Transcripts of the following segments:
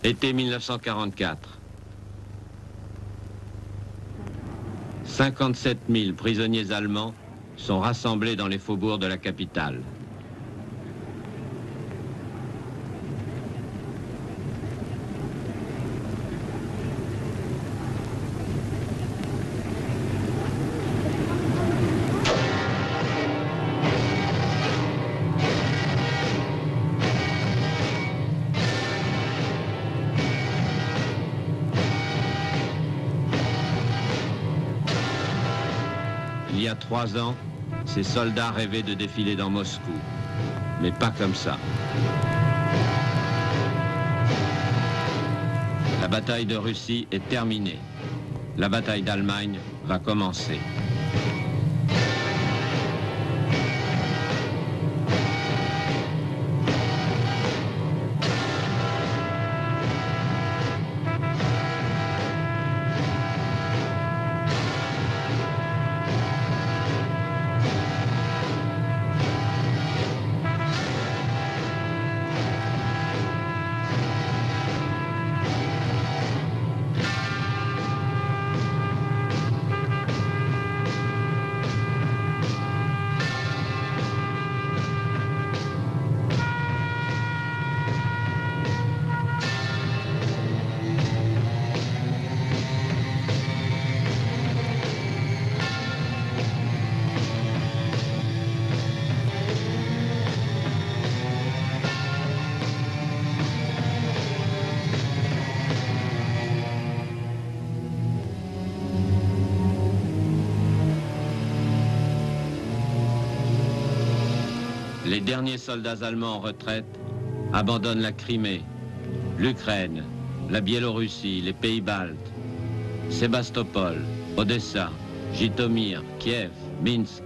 Été 1944. 57 000 prisonniers allemands sont rassemblés dans les faubourgs de la capitale. Il y a 3 ans, ces soldats rêvaient de défiler dans Moscou. Mais pas comme ça. La bataille de Russie est terminée. La bataille d'Allemagne va commencer. Les derniers soldats allemands en retraite abandonnent la Crimée, l'Ukraine, la Biélorussie, les pays baltes, Sébastopol, Odessa, Jitomir, Kiev, Minsk.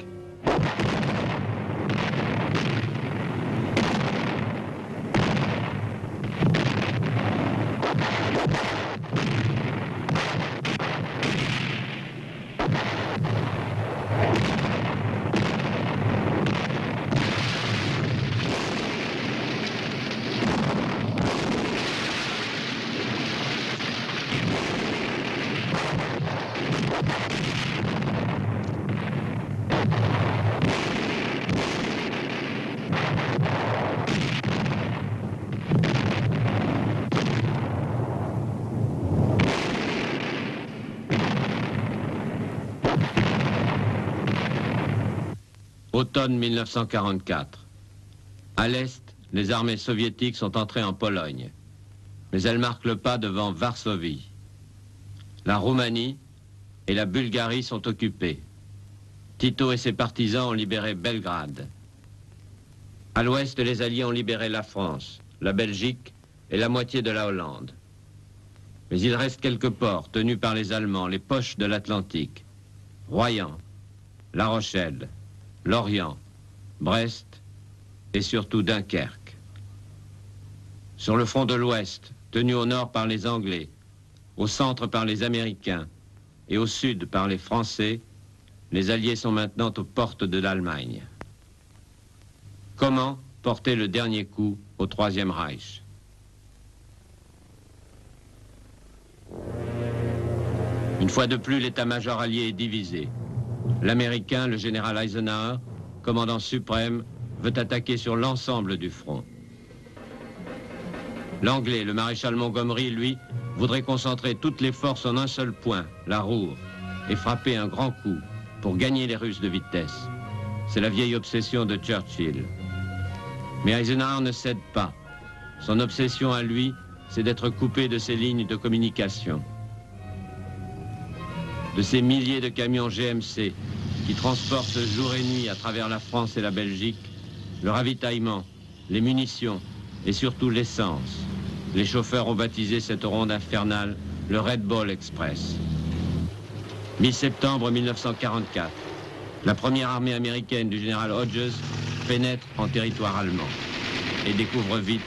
Automne 1944. À l'est, les armées soviétiques sont entrées en Pologne, mais elles marquent le pas devant Varsovie. La Roumanie et la Bulgarie sont occupées. Tito et ses partisans ont libéré Belgrade. À l'ouest, les Alliés ont libéré la France, la Belgique et la moitié de la Hollande. Mais il reste quelques ports tenus par les Allemands, les poches de l'Atlantique. Royan, La Rochelle, Lorient, Brest et surtout Dunkerque. Sur le front de l'Ouest, tenu au nord par les Anglais, au centre par les Américains et au sud par les Français, les Alliés sont maintenant aux portes de l'Allemagne. Comment porter le dernier coup au Troisième Reich? Une fois de plus, l'état-major allié est divisé. L'Américain, le général Eisenhower, commandant suprême, veut attaquer sur l'ensemble du front. L'Anglais, le maréchal Montgomery, lui, voudrait concentrer toutes les forces en un seul point, la Ruhr, et frapper un grand coup pour gagner les Russes de vitesse. C'est la vieille obsession de Churchill. Mais Eisenhower ne cède pas. Son obsession à lui, c'est d'être coupé de ses lignes de communication. De ces milliers de camions GMC qui transportent jour et nuit à travers la France et la Belgique le ravitaillement, les munitions et surtout l'essence. Les chauffeurs ont baptisé cette ronde infernale le Red Ball Express. Mi-septembre 1944, la première armée américaine du général Hodges pénètre en territoire allemand et découvre vite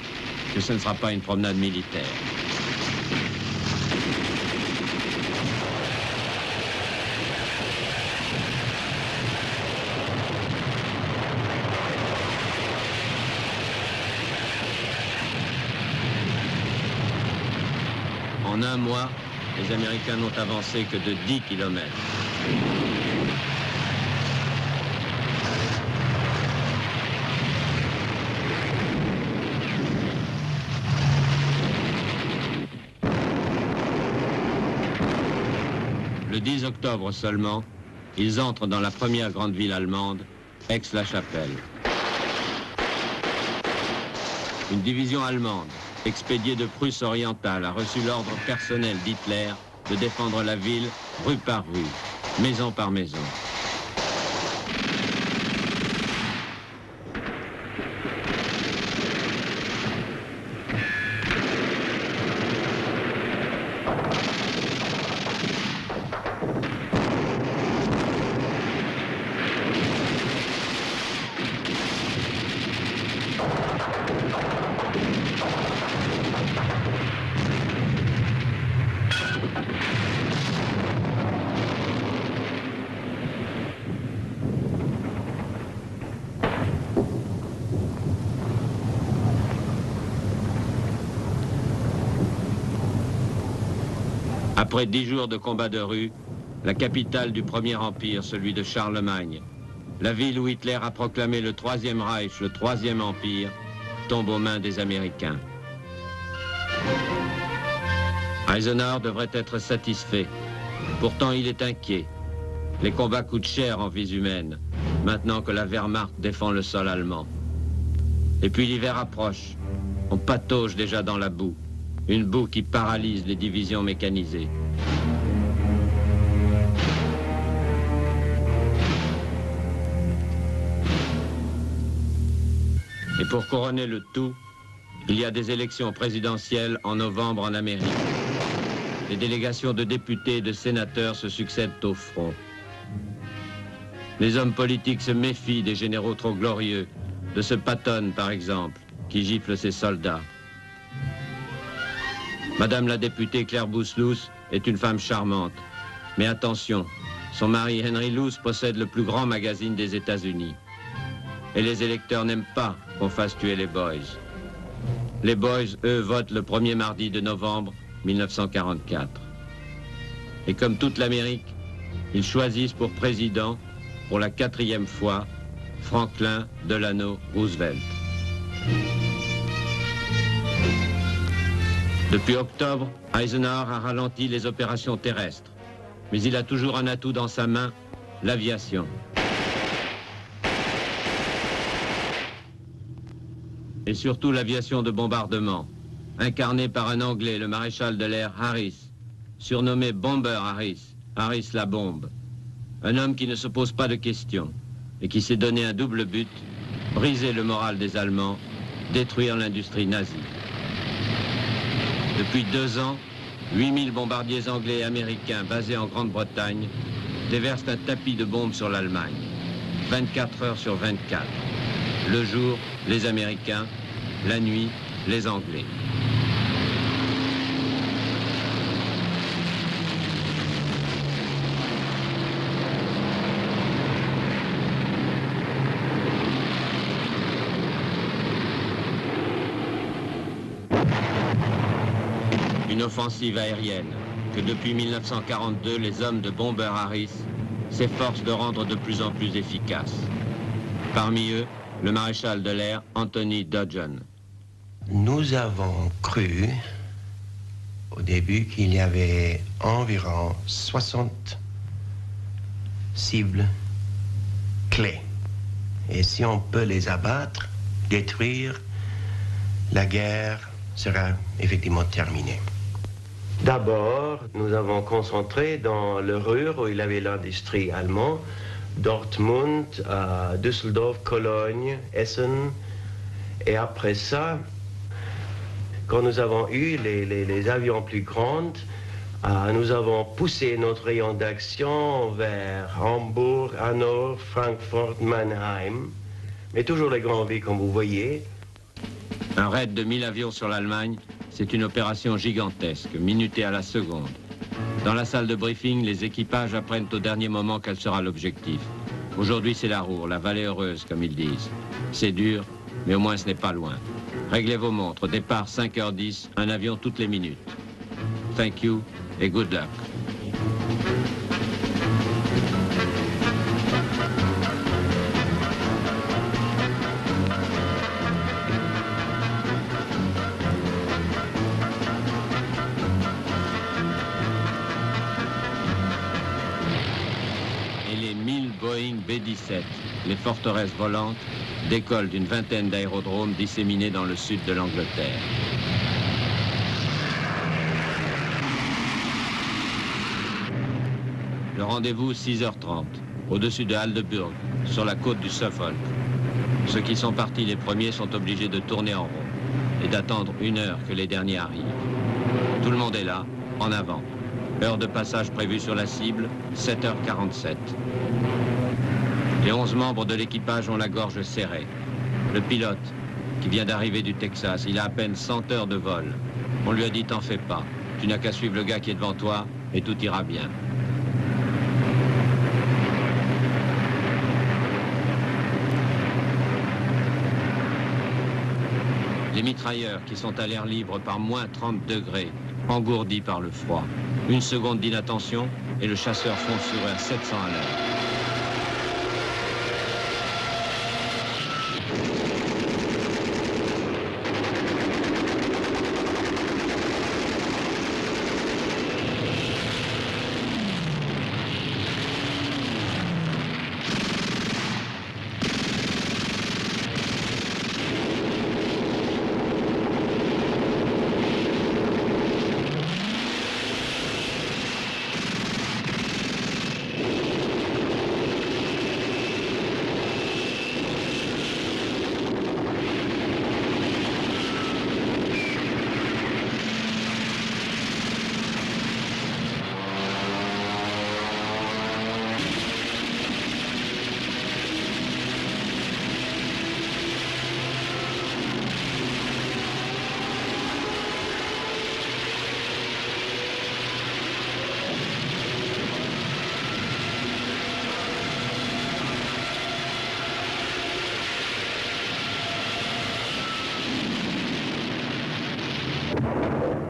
que ce ne sera pas une promenade militaire. En un mois, les Américains n'ont avancé que de 10 kilomètres. Le 10 octobre seulement, ils entrent dans la première grande ville allemande, Aix-la-Chapelle. Une division allemande, expédiée de Prusse orientale, a reçu l'ordre personnel d'Hitler de défendre la ville rue par rue, maison par maison. Après 10 jours de combats de rue, la capitale du Premier Empire, celui de Charlemagne, la ville où Hitler a proclamé le Troisième Reich, le Troisième Empire, tombe aux mains des Américains. Eisenhower devrait être satisfait. Pourtant, il est inquiet. Les combats coûtent cher en vies humaines, maintenant que la Wehrmacht défend le sol allemand. Et puis l'hiver approche. On patauge déjà dans la boue. Une boue qui paralyse les divisions mécanisées. Et pour couronner le tout, il y a des élections présidentielles en novembre en Amérique. Les délégations de députés et de sénateurs se succèdent au front. Les hommes politiques se méfient des généraux trop glorieux, de ce Patton par exemple, qui gifle ses soldats. Madame la députée Claire Boothe Luce est une femme charmante. Mais attention, son mari Henry Luce possède le plus grand magazine des États-Unis. Et les électeurs n'aiment pas qu'on fasse tuer les Boys. Les Boys, eux, votent le premier mardi de novembre 1944. Et comme toute l'Amérique, ils choisissent pour président, pour la 4e fois, Franklin Delano Roosevelt. Depuis octobre, Eisenhower a ralenti les opérations terrestres. Mais il a toujours un atout dans sa main, l'aviation. Et surtout l'aviation de bombardement, incarnée par un Anglais, le maréchal de l'air Harris, surnommé Bomber Harris, Harris la bombe. Un homme qui ne se pose pas de questions et qui s'est donné un double but, briser le moral des Allemands, détruire l'industrie nazie. Depuis 2 ans, 8000 bombardiers anglais et américains basés en Grande-Bretagne déversent un tapis de bombes sur l'Allemagne, 24 heures sur 24. Le jour, les Américains, la nuit, les Anglais. Une offensive aérienne que depuis 1942, les hommes de Bomber Harris s'efforcent de rendre de plus en plus efficace. Parmi eux, le maréchal de l'air Anthony Dodgen. Nous avons cru au début qu'il y avait environ 60 cibles clés. Et si on peut les abattre, détruire, la guerre sera effectivement terminée. D'abord, nous avons concentré dans le Ruhr où il y avait l'industrie allemande, Dortmund, Düsseldorf, Cologne, Essen. Et après ça, quand nous avons eu les avions plus grands, nous avons poussé notre rayon d'action vers Hambourg, Hanovre, Francfort, Mannheim. Mais toujours les grandes villes, comme vous voyez. Un raid de 1000 avions sur l'Allemagne, c'est une opération gigantesque, minutée à la seconde. Dans la salle de briefing, les équipages apprennent au dernier moment quel sera l'objectif. Aujourd'hui, c'est la Ruhr, la vallée heureuse, comme ils disent. C'est dur, mais au moins ce n'est pas loin. Réglez vos montres. Départ 5h10, un avion toutes les minutes. thank you et good luck. Boeing B-17, les forteresses volantes, décollent d'une vingtaine d'aérodromes disséminés dans le sud de l'Angleterre. Le rendez-vous 6h30, au-dessus de Aldeburgh, sur la côte du Suffolk. Ceux qui sont partis les premiers sont obligés de tourner en rond et d'attendre 1 heure que les derniers arrivent. Tout le monde est là, en avant. Heure de passage prévue sur la cible, 7h47. Les 11 membres de l'équipage ont la gorge serrée. Le pilote, qui vient d'arriver du Texas, il a à peine 100 heures de vol. On lui a dit, t'en fais pas. Tu n'as qu'à suivre le gars qui est devant toi et tout ira bien. Les mitrailleurs qui sont à l'air libre par moins 30 degrés, engourdis par le froid. 1 seconde d'inattention et le chasseur fonce sur eux à 700 à l'heure.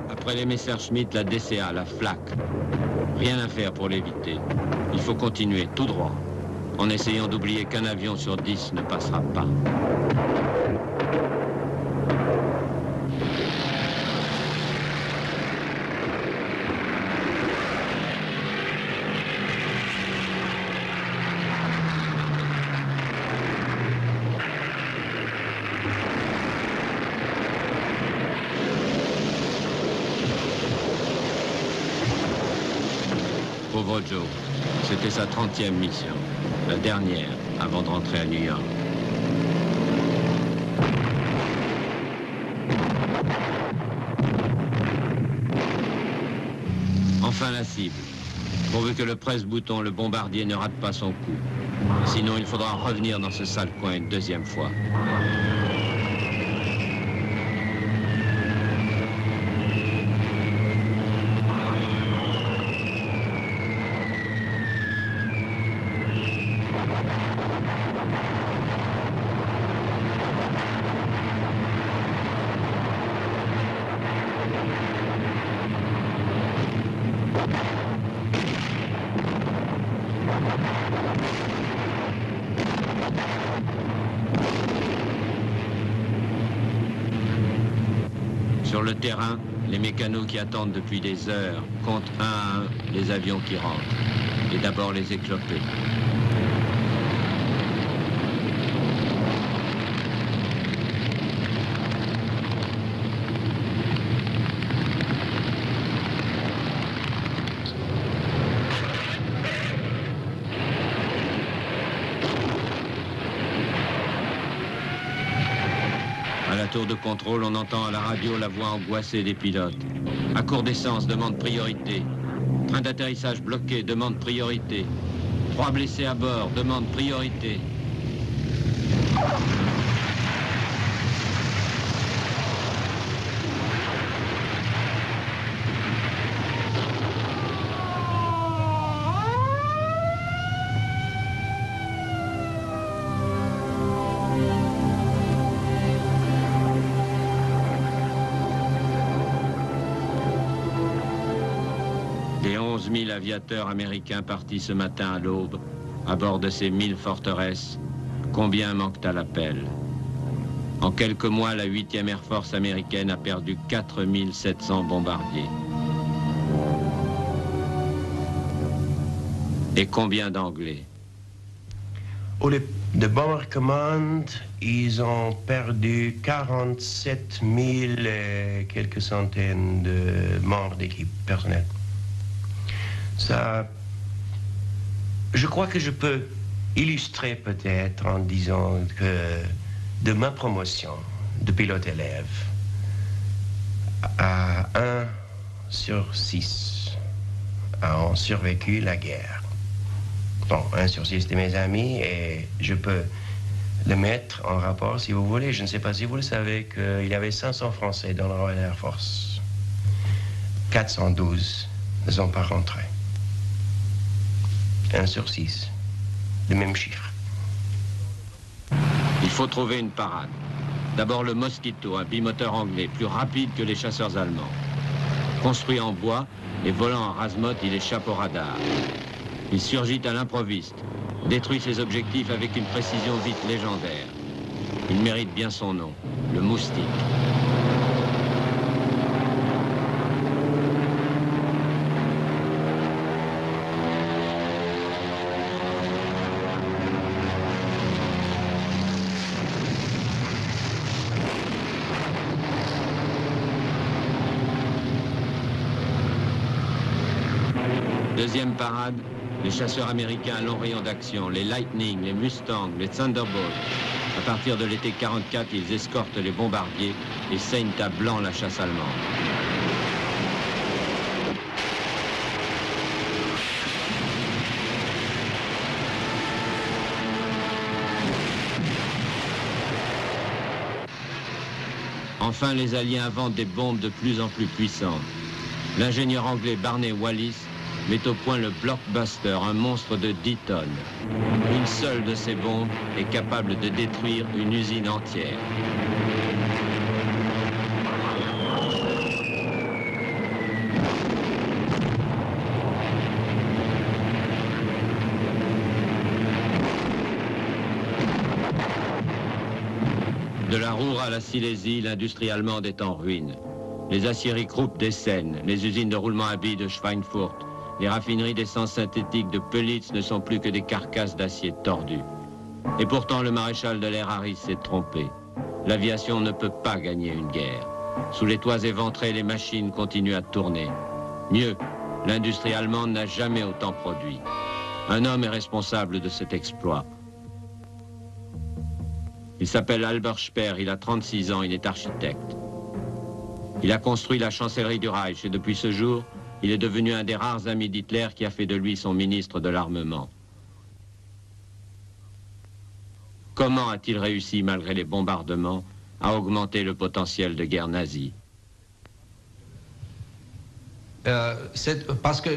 Après les Messerschmitt, la DCA, la Flak. Rien à faire pour l'éviter. Il faut continuer tout droit, en essayant d'oublier qu'un avion sur 10 ne passera pas. Pauvre Joe, c'était sa 30e mission, la dernière avant de rentrer à New York. Enfin la cible, pourvu que le presse-bouton, le bombardier, ne rate pas son coup. Sinon il faudra revenir dans ce sale coin une 2e fois. Sur le terrain, les mécanos qui attendent depuis des heures comptent 1 à 1 les avions qui rentrent. Et d'abord les éclopés. À la tour de contrôle, on entend à la radio la voix angoissée des pilotes. À court d'essence, demande priorité. Train d'atterrissage bloqué, demande priorité. 3 blessés à bord, demande priorité. Des 11 000 aviateurs américains partis ce matin à l'aube, à bord de ces 1000 forteresses, combien manquent à l'appel? En quelques mois, la 8e Air Force américaine a perdu 4 700 bombardiers. Et combien d'Anglais? De Bomber Command, ils ont perdu 47 000 et quelques centaines de membres d'équipe personnelle. Ça, je crois que je peux illustrer peut-être en disant que de ma promotion de pilote-élève à 1 sur 6 ont survécu la guerre. Bon, 1 sur 6 de mes amis, et je peux le mettre en rapport si vous voulez. Je ne sais pas si vous le savez qu'il y avait 500 Français dans la Royal Air Force. 412 ne sont pas rentrés. 1 sur 6, le même chiffre. Il faut trouver une parade. D'abord le Mosquito, un bimoteur anglais, plus rapide que les chasseurs allemands. Construit en bois et volant en rase-motte, il échappe au radar. Il surgit à l'improviste, détruit ses objectifs avec une précision vite légendaire. Il mérite bien son nom, le Moustique. Deuxième parade, les chasseurs américains à long rayon d'action, les Lightning, les Mustang, les Thunderbolt. À partir de l'été 44, ils escortent les bombardiers et saignent à blanc la chasse allemande. Enfin, les Alliés inventent des bombes de plus en plus puissantes. L'ingénieur anglais Barney Wallis met au point le Blockbuster, un monstre de 10 tonnes. Une seule de ces bombes est capable de détruire une usine entière. De la Ruhr à la Silésie, l'industrie allemande est en ruine. Les aciéries Krupp d'Essen, les usines de roulement à billes de Schweinfurt, les raffineries d'essence synthétique de Pölitz ne sont plus que des carcasses d'acier tordues. Et pourtant, le maréchal de l'air Harris s'est trompé. L'aviation ne peut pas gagner une guerre. Sous les toits éventrés, les machines continuent à tourner. Mieux, l'industrie allemande n'a jamais autant produit. Un homme est responsable de cet exploit. Il s'appelle Albert Speer, il a 36 ans, il est architecte. Il a construit la chancellerie du Reich et depuis ce jour, il est devenu un des rares amis d'Hitler qui a fait de lui son ministre de l'armement. Comment a-t-il réussi, malgré les bombardements, à augmenter le potentiel de guerre nazie? C'est parce que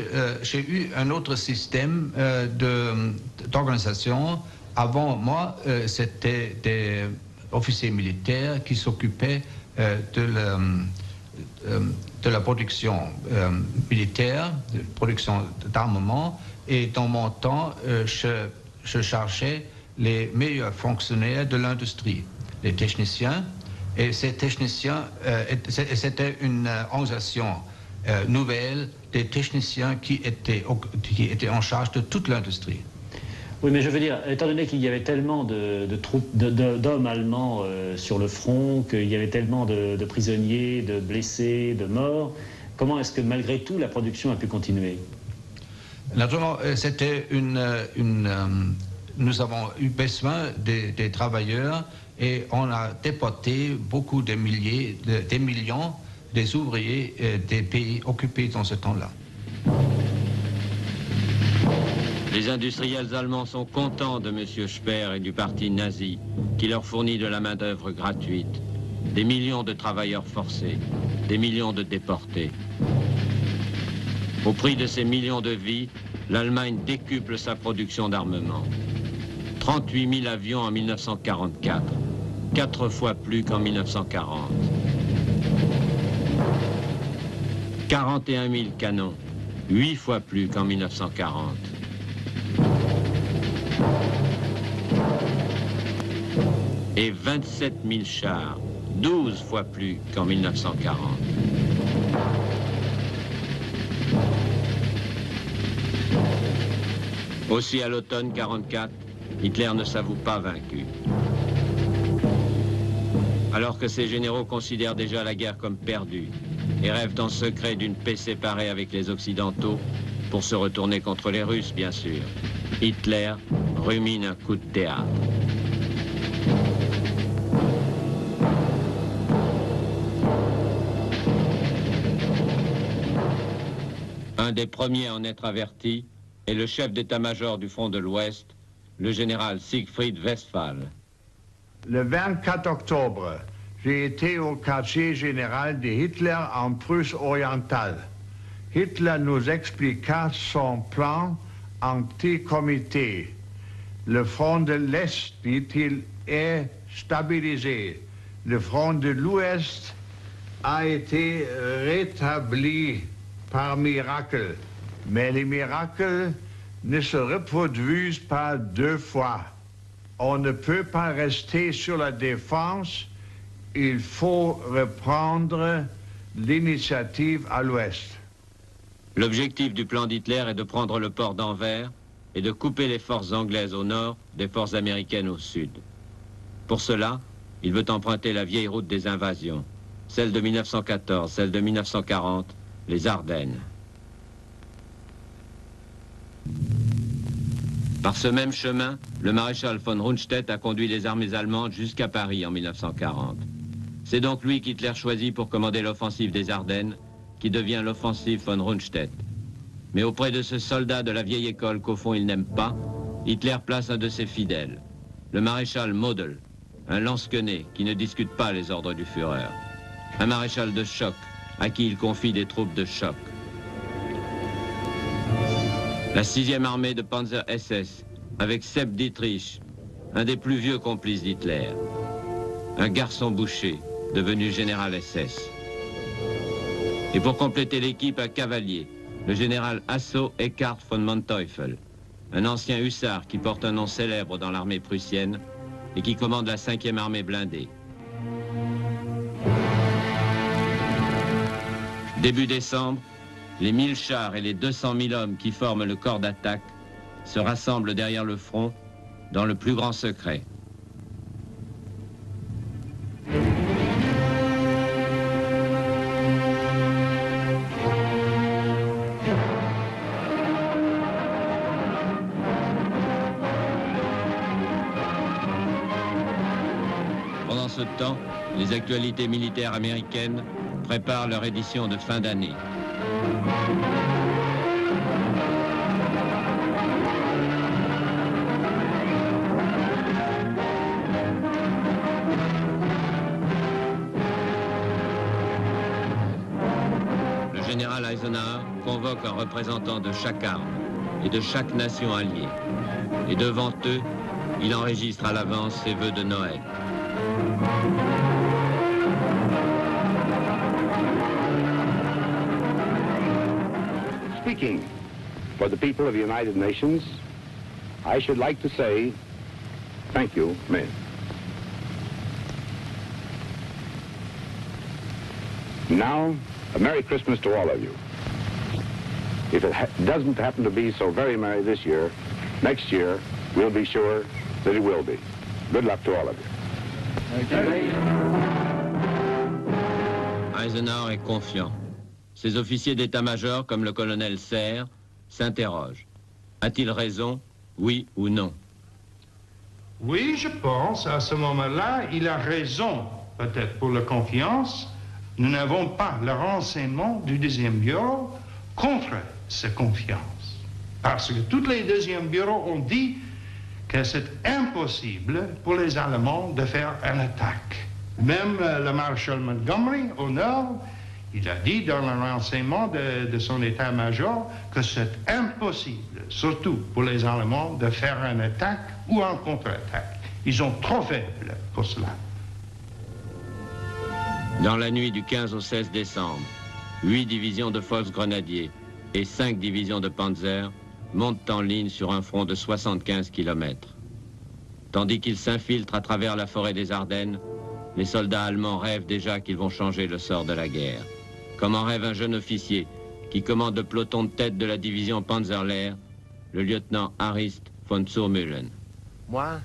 j'ai eu un autre système d'organisation. Avant moi, c'était des officiers militaires qui s'occupaient de la production militaire, de production d'armement, et dans mon temps, je chargeais les meilleurs fonctionnaires de l'industrie, les techniciens, et ces techniciens, c'était une organisation nouvelle des techniciens qui étaient en charge de toute l'industrie. Oui, mais je veux dire, étant donné qu'il y avait tellement de troupes, d'hommes allemands sur le front, qu'il y avait tellement de prisonniers, de blessés, de morts, comment est-ce que malgré tout la production a pu continuer? Naturellement, c'était nous avons eu besoin des travailleurs et on a déporté beaucoup de milliers, des millions des ouvriers des pays occupés dans ce temps-là. Les industriels allemands sont contents de M. Speer et du parti nazi, qui leur fournit de la main-d'œuvre gratuite, des millions de travailleurs forcés, des millions de déportés. Au prix de ces millions de vies, l'Allemagne décuple sa production d'armement. 38 000 avions en 1944, 4 fois plus qu'en 1940. 41 000 canons, 8 fois plus qu'en 1940. Et 27 000 chars, 12 fois plus qu'en 1940. Aussi à l'automne 44, Hitler ne s'avoue pas vaincu. Alors que ses généraux considèrent déjà la guerre comme perdue et rêvent en secret d'une paix séparée avec les Occidentaux, pour se retourner contre les Russes, bien sûr, Hitler rumine un coup de théâtre. Un des premiers à en être averti est le chef d'état-major du front de l'Ouest, le général Siegfried Westphal. Le 24 octobre, j'ai été au quartier général de Hitler en Prusse orientale. Hitler nous expliqua son plan en petit comité. Le front de l'Est, dit-il, est stabilisé. Le front de l'Ouest a été rétabli par miracle. Mais les miracles ne se reproduisent pas deux fois. On ne peut pas rester sur la défense. Il faut reprendre l'initiative à l'Ouest. L'objectif du plan d'Hitler est de prendre le port d'Anvers et de couper les forces anglaises au nord des forces américaines au sud. Pour cela, il veut emprunter la vieille route des invasions, celle de 1914, celle de 1940, les Ardennes. Par ce même chemin, le maréchal von Rundstedt a conduit les armées allemandes jusqu'à Paris en 1940. C'est donc lui qu'Hitler choisit pour commander l'offensive des Ardennes, qui devient l'offensive von Rundstedt. Mais auprès de ce soldat de la vieille école qu'au fond il n'aime pas, Hitler place un de ses fidèles, le maréchal Model, un lance-quené qui ne discute pas les ordres du Führer. Un maréchal de choc, à qui il confie des troupes de choc. La 6e armée de Panzer SS, avec Sepp Dietrich, un des plus vieux complices d'Hitler. Un garçon boucher, devenu général SS. Et pour compléter l'équipe, un cavalier, le général Hasso Eckhard von Manteuffel, un ancien hussard qui porte un nom célèbre dans l'armée prussienne et qui commande la 5e armée blindée. Début décembre, les 1000 chars et les 200 000 hommes qui forment le corps d'attaque se rassemblent derrière le front dans le plus grand secret. Pendant ce temps, les actualités militaires américaines préparent leur édition de fin d'année. Le général Eisenhower convoque un représentant de chaque arme et de chaque nation alliée. Et devant eux, il enregistre à l'avance ses vœux de Noël. Speaking for the people of the United Nations, I should like to say thank you, men. Now, a Merry Christmas to all of you. If it doesn't happen to be so very merry this year, next year, we'll be sure that it will be. Good luck to all of you. Eisenhower est confiant. Ses officiers d'état-major, comme le colonel Serre, s'interrogent. A-t-il raison, oui ou non? Oui, je pense, à ce moment-là, il a raison, peut-être pour la confiance. Nous n'avons pas le renseignement du deuxième bureau contre cette confiance. Parce que tous les deuxièmes bureaux ont dit que c'est impossible pour les Allemands de faire une attaque. Même le maréchal Montgomery, au nord, il a dit dans le renseignement de son état-major que c'est impossible, surtout pour les Allemands, de faire une attaque ou une contre-attaque. Ils sont trop faibles pour cela. Dans la nuit du 15 au 16 décembre, 8 divisions de Volksgrenadiers, et 5 divisions de Panzer montent en ligne sur un front de 75 km. Tandis qu'ils s'infiltrent à travers la forêt des Ardennes, les soldats allemands rêvent déjà qu'ils vont changer le sort de la guerre. Comme en rêve un jeune officier qui commande le peloton de tête de la division Panzerlehr, le lieutenant Arist von Zurmühlen. Moi,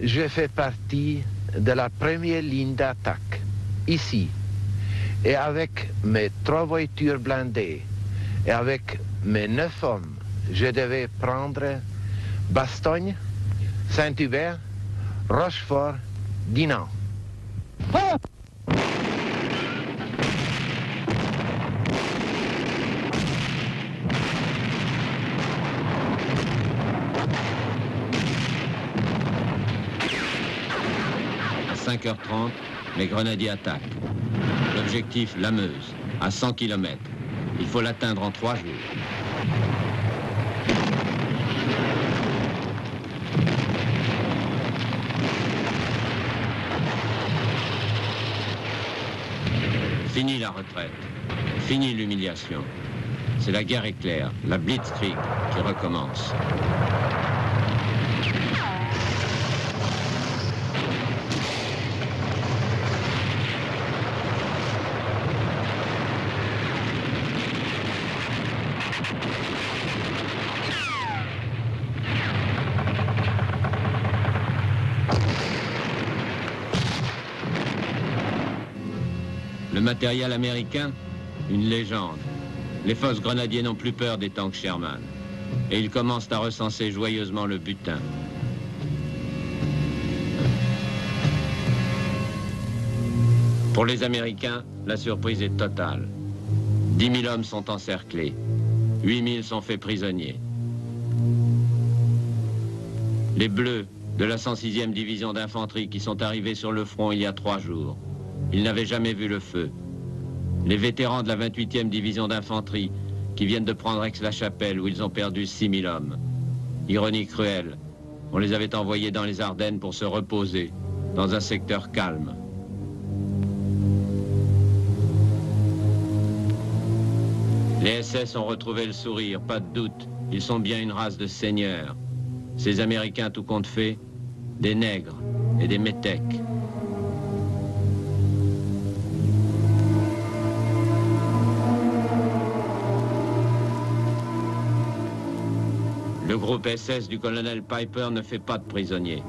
je fais partie de la première ligne d'attaque, ici. Et avec mes 3 voitures blindées et avec mes 9 hommes, je devais prendre Bastogne, Saint-Hubert, Rochefort, Dinant. Ah! À 5h30, les grenadiers attaquent. L'objectif, la Meuse, à 100 km. Il faut l'atteindre en 3 jours. Fini la retraite, fini l'humiliation. C'est la guerre éclair, la Blitzkrieg qui recommence. Le matériel américain, une légende. Les fosses grenadiers n'ont plus peur des tanks Sherman. Et ils commencent à recenser joyeusement le butin. Pour les Américains, la surprise est totale. 10 000 hommes sont encerclés. 8 000 sont faits prisonniers. Les Bleus de la 106e division d'infanterie qui sont arrivés sur le front il y a 3 jours. Ils n'avaient jamais vu le feu. Les vétérans de la 28e division d'infanterie qui viennent de prendre Aix-la-Chapelle où ils ont perdu 6 000 hommes. Ironie cruelle, on les avait envoyés dans les Ardennes pour se reposer, dans un secteur calme. Les SS ont retrouvé le sourire, pas de doute, ils sont bien une race de seigneurs. Ces Américains tout compte fait, des nègres et des métèques. Le groupe SS du colonel Piper ne fait pas de prisonniers.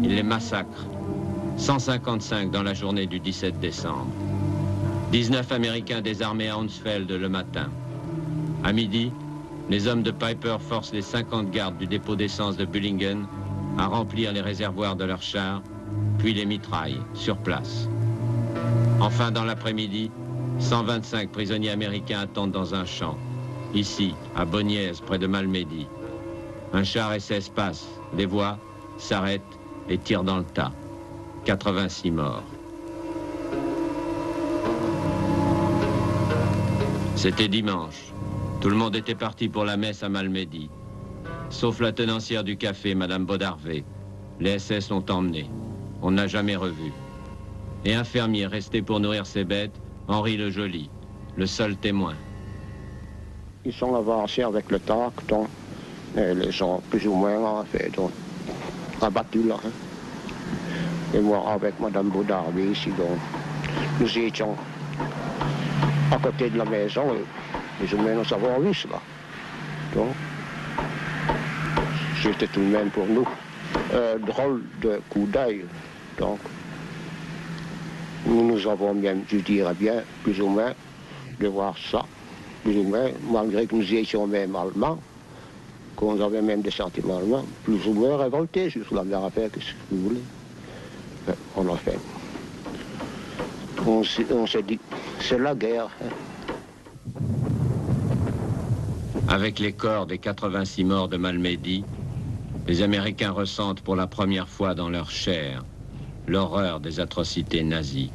Il les massacre. 155 dans la journée du 17 décembre. 19 Américains désarmés à Hounsfeld le matin. À midi, les hommes de Piper forcent les 50 gardes du dépôt d'essence de Bullingen à remplir les réservoirs de leurs chars, puis les mitraillent sur place. Enfin, dans l'après-midi, 125 prisonniers américains attendent dans un champ, ici, à Bonniez, près de Malmedy. Un char SS passe, les voit, s'arrête et tire dans le tas. 86 morts. C'était dimanche. Tout le monde était parti pour la messe à Malmedy. Sauf la tenancière du café, Madame Bodarvé. Les SS l'ont emmenée. On n'a jamais revu. Et un fermier resté pour nourrir ses bêtes, Henri le Joli, le seul témoin. Ils sont avancés avec le tracton. Et les gens plus ou moins donc, abattus là. Hein. Et moi avec Madame Bodarvé ici, donc, nous étions à côté de la maison et plus ou moins nous avons vu cela. Donc, c'était tout de même pour nous drôle de coup d'œil. Donc, nous avons même, je dirais bien, plus ou moins, de voir ça, plus ou moins, malgré que nous étions même allemands, qu'on avait même des sentiments allemands, plus ou moins révoltés sur la même affaire que ce que vous voulez. Mais on a fait. On s'est dit, c'est la guerre. Hein. Avec les corps des 86 morts de Malmedy, les Américains ressentent pour la première fois dans leur chair l'horreur des atrocités nazies.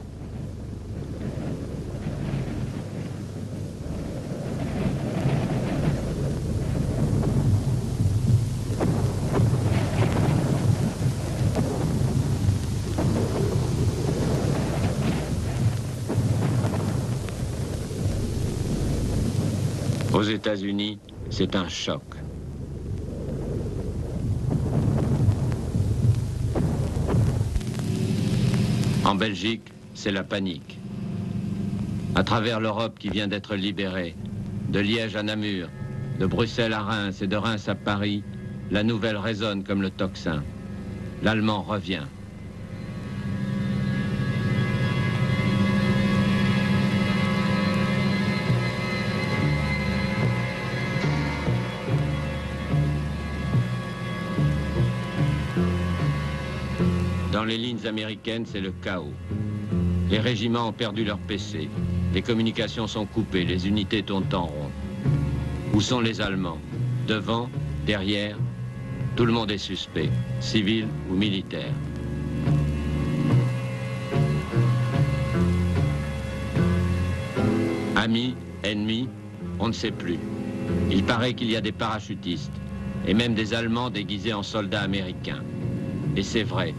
Aux États-Unis, c'est un choc. En Belgique, c'est la panique. À travers l'Europe qui vient d'être libérée, de Liège à Namur, de Bruxelles à Reims et de Reims à Paris, la nouvelle résonne comme le tocsin. L'Allemand revient. Dans les lignes américaines, c'est le chaos. Les régiments ont perdu leur PC. Les communications sont coupées, les unités tournent en rond. Où sont les Allemands? Devant, derrière, tout le monde est suspect, civil ou militaire. Amis, ennemis, on ne sait plus. Il paraît qu'il y a des parachutistes, et même des Allemands déguisés en soldats américains. Et c'est vrai.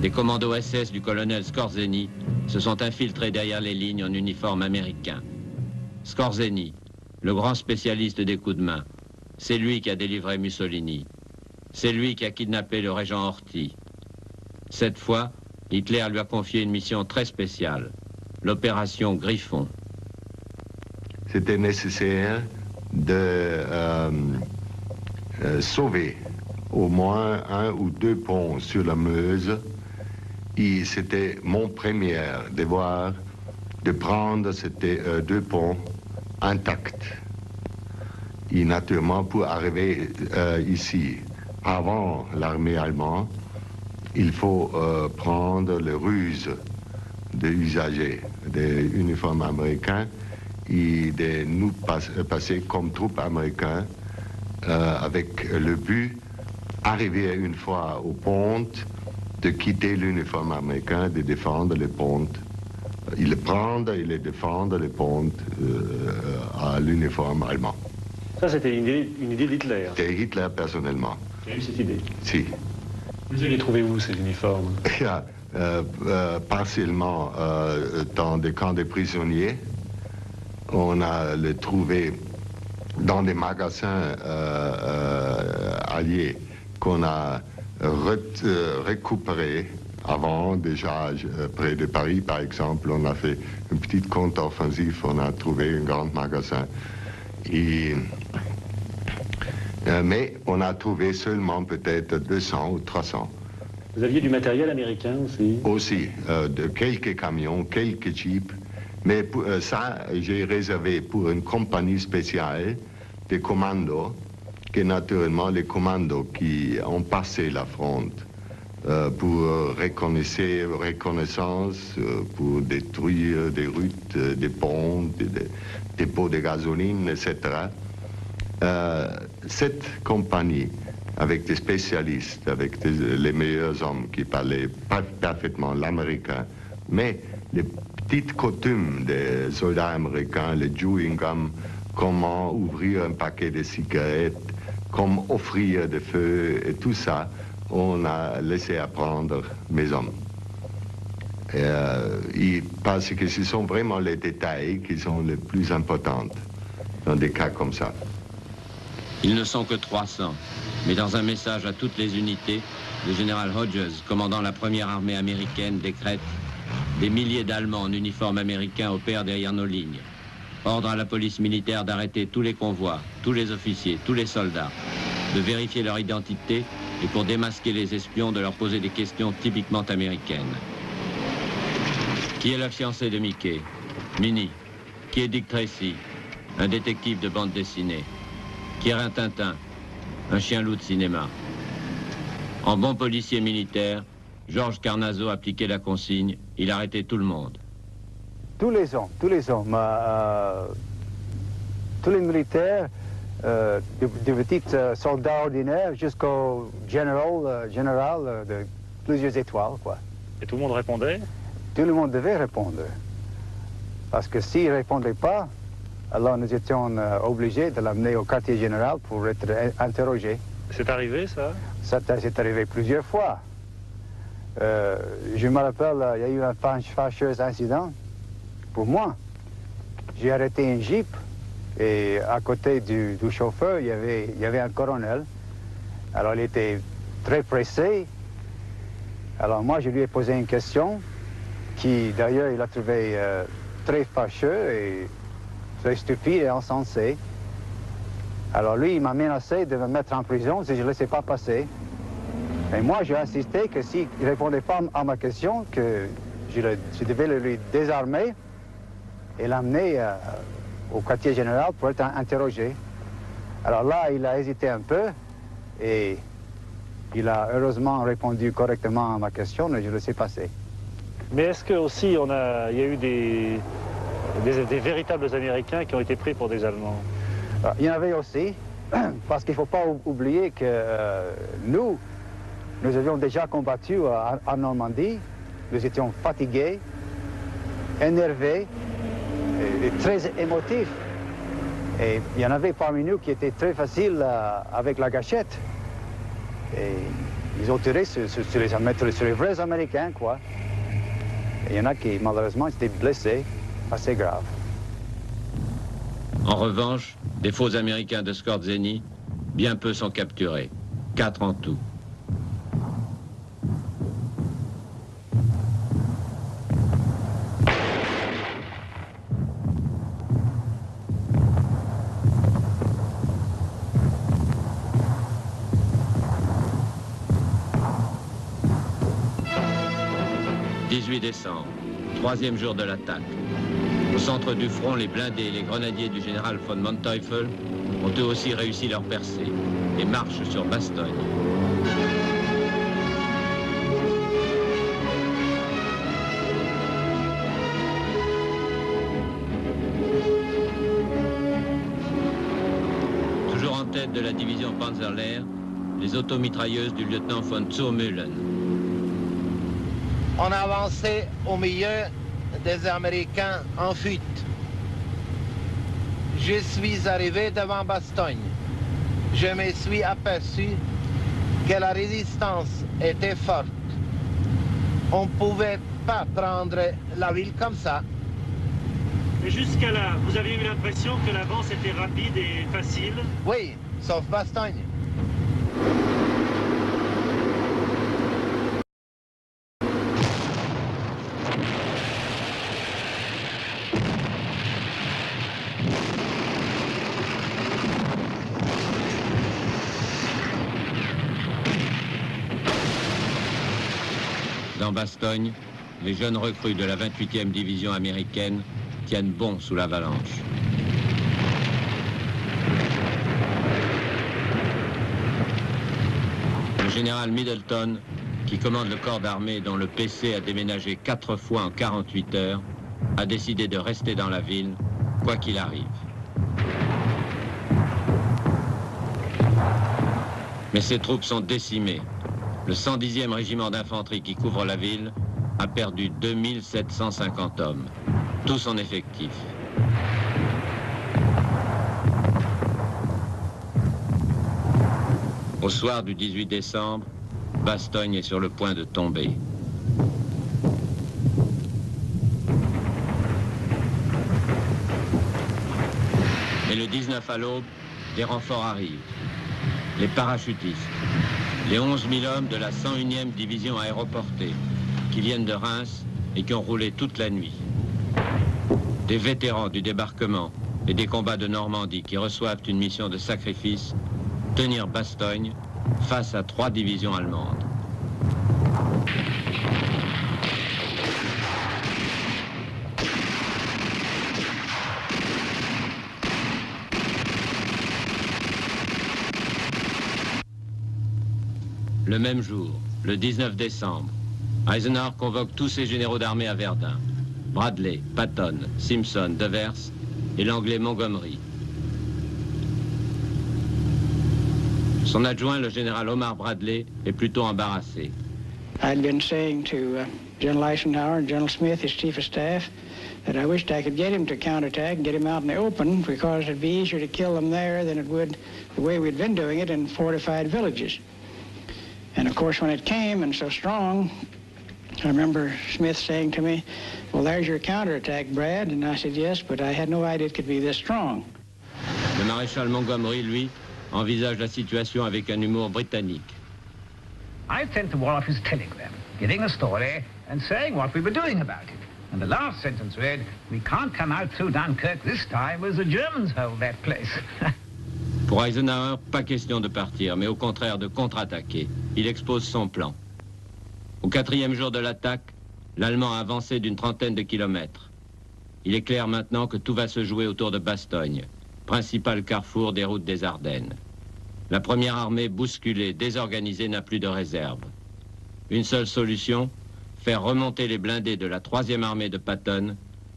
Des commandos SS du colonel Skorzeny se sont infiltrés derrière les lignes en uniforme américain. Skorzeny, le grand spécialiste des coups de main, c'est lui qui a délivré Mussolini. C'est lui qui a kidnappé le régent Horthy. Cette fois, Hitler lui a confié une mission très spéciale, l'opération Griffon. C'était nécessaire de sauver au moins 1 ou 2 ponts sur la Meuse. Et c'était mon premier devoir de prendre ces 2 ponts intacts. Et naturellement, pour arriver ici, avant l'armée allemande, il faut prendre les ruses des usagers des uniformes américains et de nous passer comme troupes américaines avec le but d'arriver une fois aux pontes, de quitter l'uniforme américain, de défendre les pontes. Ils prendre et les défendre les pontes à l'uniforme allemand. Ça, c'était une idée d'Hitler. C'était Hitler personnellement. Il a eu cette idée. Si. Vous les trouvez où, ces uniformes? Partiellement dans des camps de prisonniers. On a les trouvé dans des magasins alliés qu'on a récupérés avant, déjà près de Paris par exemple. On a fait une petite contre-offensive, on a trouvé un grand magasin. Mais on a trouvé seulement peut-être 200 ou 300. Vous aviez du matériel américain aussi? Aussi, de quelques camions, quelques jeeps. Mais pour, ça, j'ai réservé pour une compagnie spéciale des commandos, qui naturellement les commandos qui ont passé la fronte pour reconnaissance, pour détruire des routes, des ponts, des dépôts de gasoline, etc. Cette compagnie, avec des spécialistes, avec les meilleurs hommes qui parlaient parfaitement l'américain, mais les petites coutumes des soldats américains, le chewing gum, comment ouvrir un paquet de cigarettes, comment offrir des feux, et tout ça, on a laissé apprendre mes hommes. Parce que ce sont vraiment les détails qui sont les plus importants dans des cas comme ça. Ils ne sont que 300, mais dans un message à toutes les unités, le général Hodges, commandant la première armée américaine, décrète « Des milliers d'Allemands en uniforme américain opèrent derrière nos lignes. Ordre à la police militaire d'arrêter tous les convois, tous les officiers, tous les soldats, de vérifier leur identité et pour démasquer les espions, de leur poser des questions typiquement américaines. Qui est la fiancée de Mickey? Minnie. Qui est Dick Tracy? Un détective de bande dessinée. Qui est Rintintin? Un chien-loup de cinéma. En bon policier militaire, Georges Carnazo appliquait la consigne, il arrêtait tout le monde. Tous les hommes, tous les militaires, des petits soldats ordinaires jusqu'au général de plusieurs étoiles, quoi. Et tout le monde répondait? Tout le monde devait répondre. Parce que s'ils ne répondaient pas, alors nous étions obligés de l'amener au quartier général pour être interrogé. C'est arrivé, ça? Ça c'est arrivé plusieurs fois. Je me rappelle, il y a eu un fâcheux incident. Pour moi, j'ai arrêté un jeep Et à côté du chauffeur, il y avait un colonel. Alors il était très pressé. Alors moi, je lui ai posé une question qui, d'ailleurs, il a trouvé très fâcheux et très stupide et insensé. Alors lui, il m'a menacé de me mettre en prison si je ne laissais pas passer. Et moi, j'ai insisté que s'il ne répondait pas à ma question, que je devais le désarmer et l'amener au quartier général pour être interrogé. Alors là, il a hésité un peu et il a heureusement répondu correctement à ma question et je le laissais passer. Mais est-ce que aussi il y a eu des véritables Américains qui ont été pris pour des Allemands? Il y en avait aussi, parce qu'il ne faut pas oublier que nous avions déjà combattu en Normandie, nous étions fatigués, énervés et très émotifs. Et il y en avait parmi nous qui étaient très faciles avec la gâchette. Et ils ont tiré sur les vrais Américains, quoi. Et il y en a qui, malheureusement, étaient blessés, assez graves. En revanche, des faux Américains de Skorzeny, bien peu sont capturés. 4 en tout. « 18 décembre, 3e jour de l'attaque. Au centre du front, les blindés et les grenadiers du général von Manteuffel ont eux aussi réussi leur percée et marchent sur Bastogne. Toujours en tête de la division Panzerlehr, les automitrailleuses du lieutenant von Zurmühlen. On avançait au milieu des Américains en fuite. Je suis arrivé devant Bastogne. Je me suis aperçu que la résistance était forte. On ne pouvait pas prendre la ville comme ça. Mais jusqu'à là, vous aviez eu l'impression que l'avance était rapide et facile? Oui, sauf Bastogne. Dans Bastogne, les jeunes recrues de la 28e division américaine tiennent bon sous l'avalanche. Le général Middleton, qui commande le corps d'armée dont le PC a déménagé 4 fois en 48 heures, a décidé de rester dans la ville, quoi qu'il arrive. Mais ses troupes sont décimées. Le 110e régiment d'infanterie qui couvre la ville a perdu 2750 hommes, tout son effectif. Au soir du 18 décembre, Bastogne est sur le point de tomber. Et le 19 à l'aube, des renforts arrivent. Les parachutistes, les 11 000 hommes de la 101e division aéroportée, qui viennent de Reims et qui ont roulé toute la nuit. Des vétérans du débarquement et des combats de Normandie qui reçoivent une mission de sacrifice, tenir Bastogne face à 3 divisions allemandes. Le même jour, le 19 décembre, Eisenhower convoque tous ses généraux d'armée à Verdun. Bradley, Patton, Simpson, Devers et l'anglais Montgomery. Son adjoint, le général Omar Bradley, est plutôt embarrassé. I'd been saying to General Eisenhower and General Smith, his chief of staff, that I wished I could get him to counterattack and get him out in the open because it'd be easier to kill them there than it would the way we'd been doing it in fortified villages. And of course, when it came and so strong, I remember Smith saying to me, well, there's your counterattack, Brad. And I said, yes, but I had no idea it could be this strong. Le maréchal Montgomery, lui, envisage la situation avec un humour britannique. I sent the war office telegram, giving the story and saying what we were doing about it. And the last sentence read, "We can't come out through Dunkirk this time as the Germans hold that place." Pour Eisenhower, pas question de partir, mais au contraire de contre-attaquer. Il expose son plan. Au 4e jour de l'attaque, l'Allemand a avancé d'une trentaine de kilomètres. Il est clair maintenant que tout va se jouer autour de Bastogne, principal carrefour des routes des Ardennes. La première armée bousculée, désorganisée, n'a plus de réserve. Une seule solution, faire remonter les blindés de la 3e armée de Patton,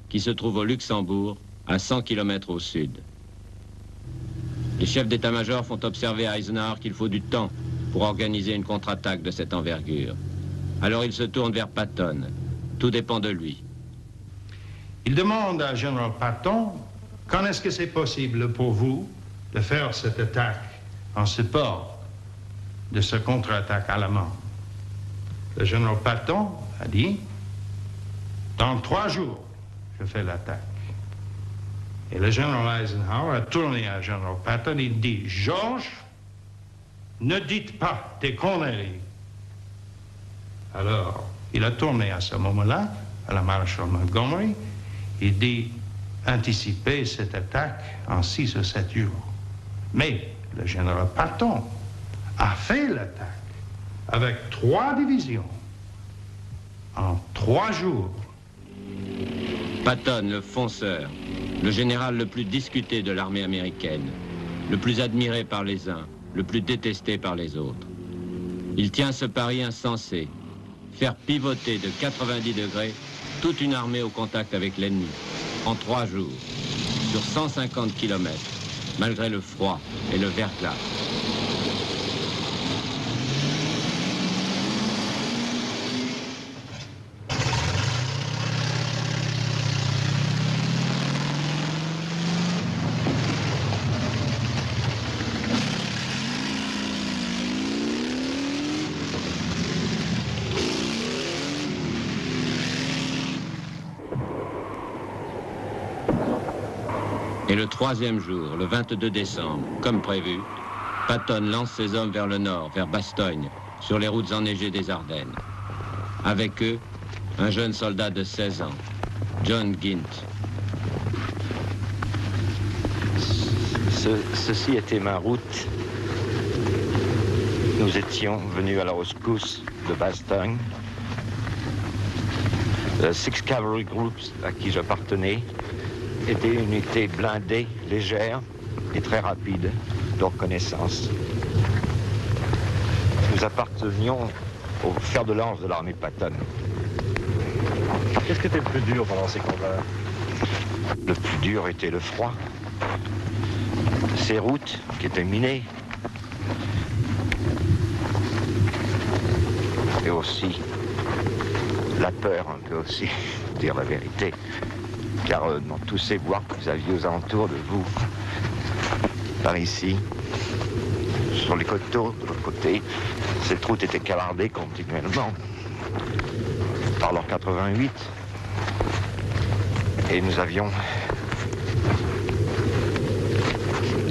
qui se trouve au Luxembourg, à 100 km au sud. Les chefs d'état-major font observer à Eisenhower qu'il faut du temps pour organiser une contre-attaque de cette envergure. Alors il se tourne vers Patton. Tout dépend de lui. Il demande à général Patton, quand est-ce que c'est possible pour vous de faire cette attaque en support de ce contre-attaque allemand? Le général Patton a dit, dans 3 jours, je fais l'attaque. Et le général Eisenhower a tourné à général Patton, il dit, Georges, ne dites pas des conneries. Alors, il a tourné à ce moment-là, à la maréchal Montgomery, il dit, anticiper cette attaque en 6 ou 7 jours. Mais le général Patton a fait l'attaque avec 3 divisions en 3 jours. Patton, le fonceur, le général le plus discuté de l'armée américaine, le plus admiré par les uns, le plus détesté par les autres. Il tient ce pari insensé, faire pivoter de 90 degrés toute une armée au contact avec l'ennemi, en 3 jours, sur 150 km, malgré le froid et le verglas. Et le 3e jour, le 22 décembre, comme prévu, Patton lance ses hommes vers le nord, vers Bastogne, sur les routes enneigées des Ardennes. Avec eux, un jeune soldat de 16 ans, John Gint. Ceci était ma route. Nous étions venus à la rescousse de Bastogne. Le 6 Cavalry Groups, à qui j'appartenais, était une unité blindée, légère et très rapide de reconnaissance. Nous appartenions au fer de lance de l'armée Patton. Qu'est-ce qui était le plus dur pendant ces combats? Le plus dur était le froid. Ces routes qui étaient minées. Et aussi la peur un peu aussi, pour dire la vérité. Car dans tous ces bois que vous aviez aux alentours de vous, par ici, sur les coteaux de l'autre côté, cette route était cavardée continuellement par leur 88. Et nous avions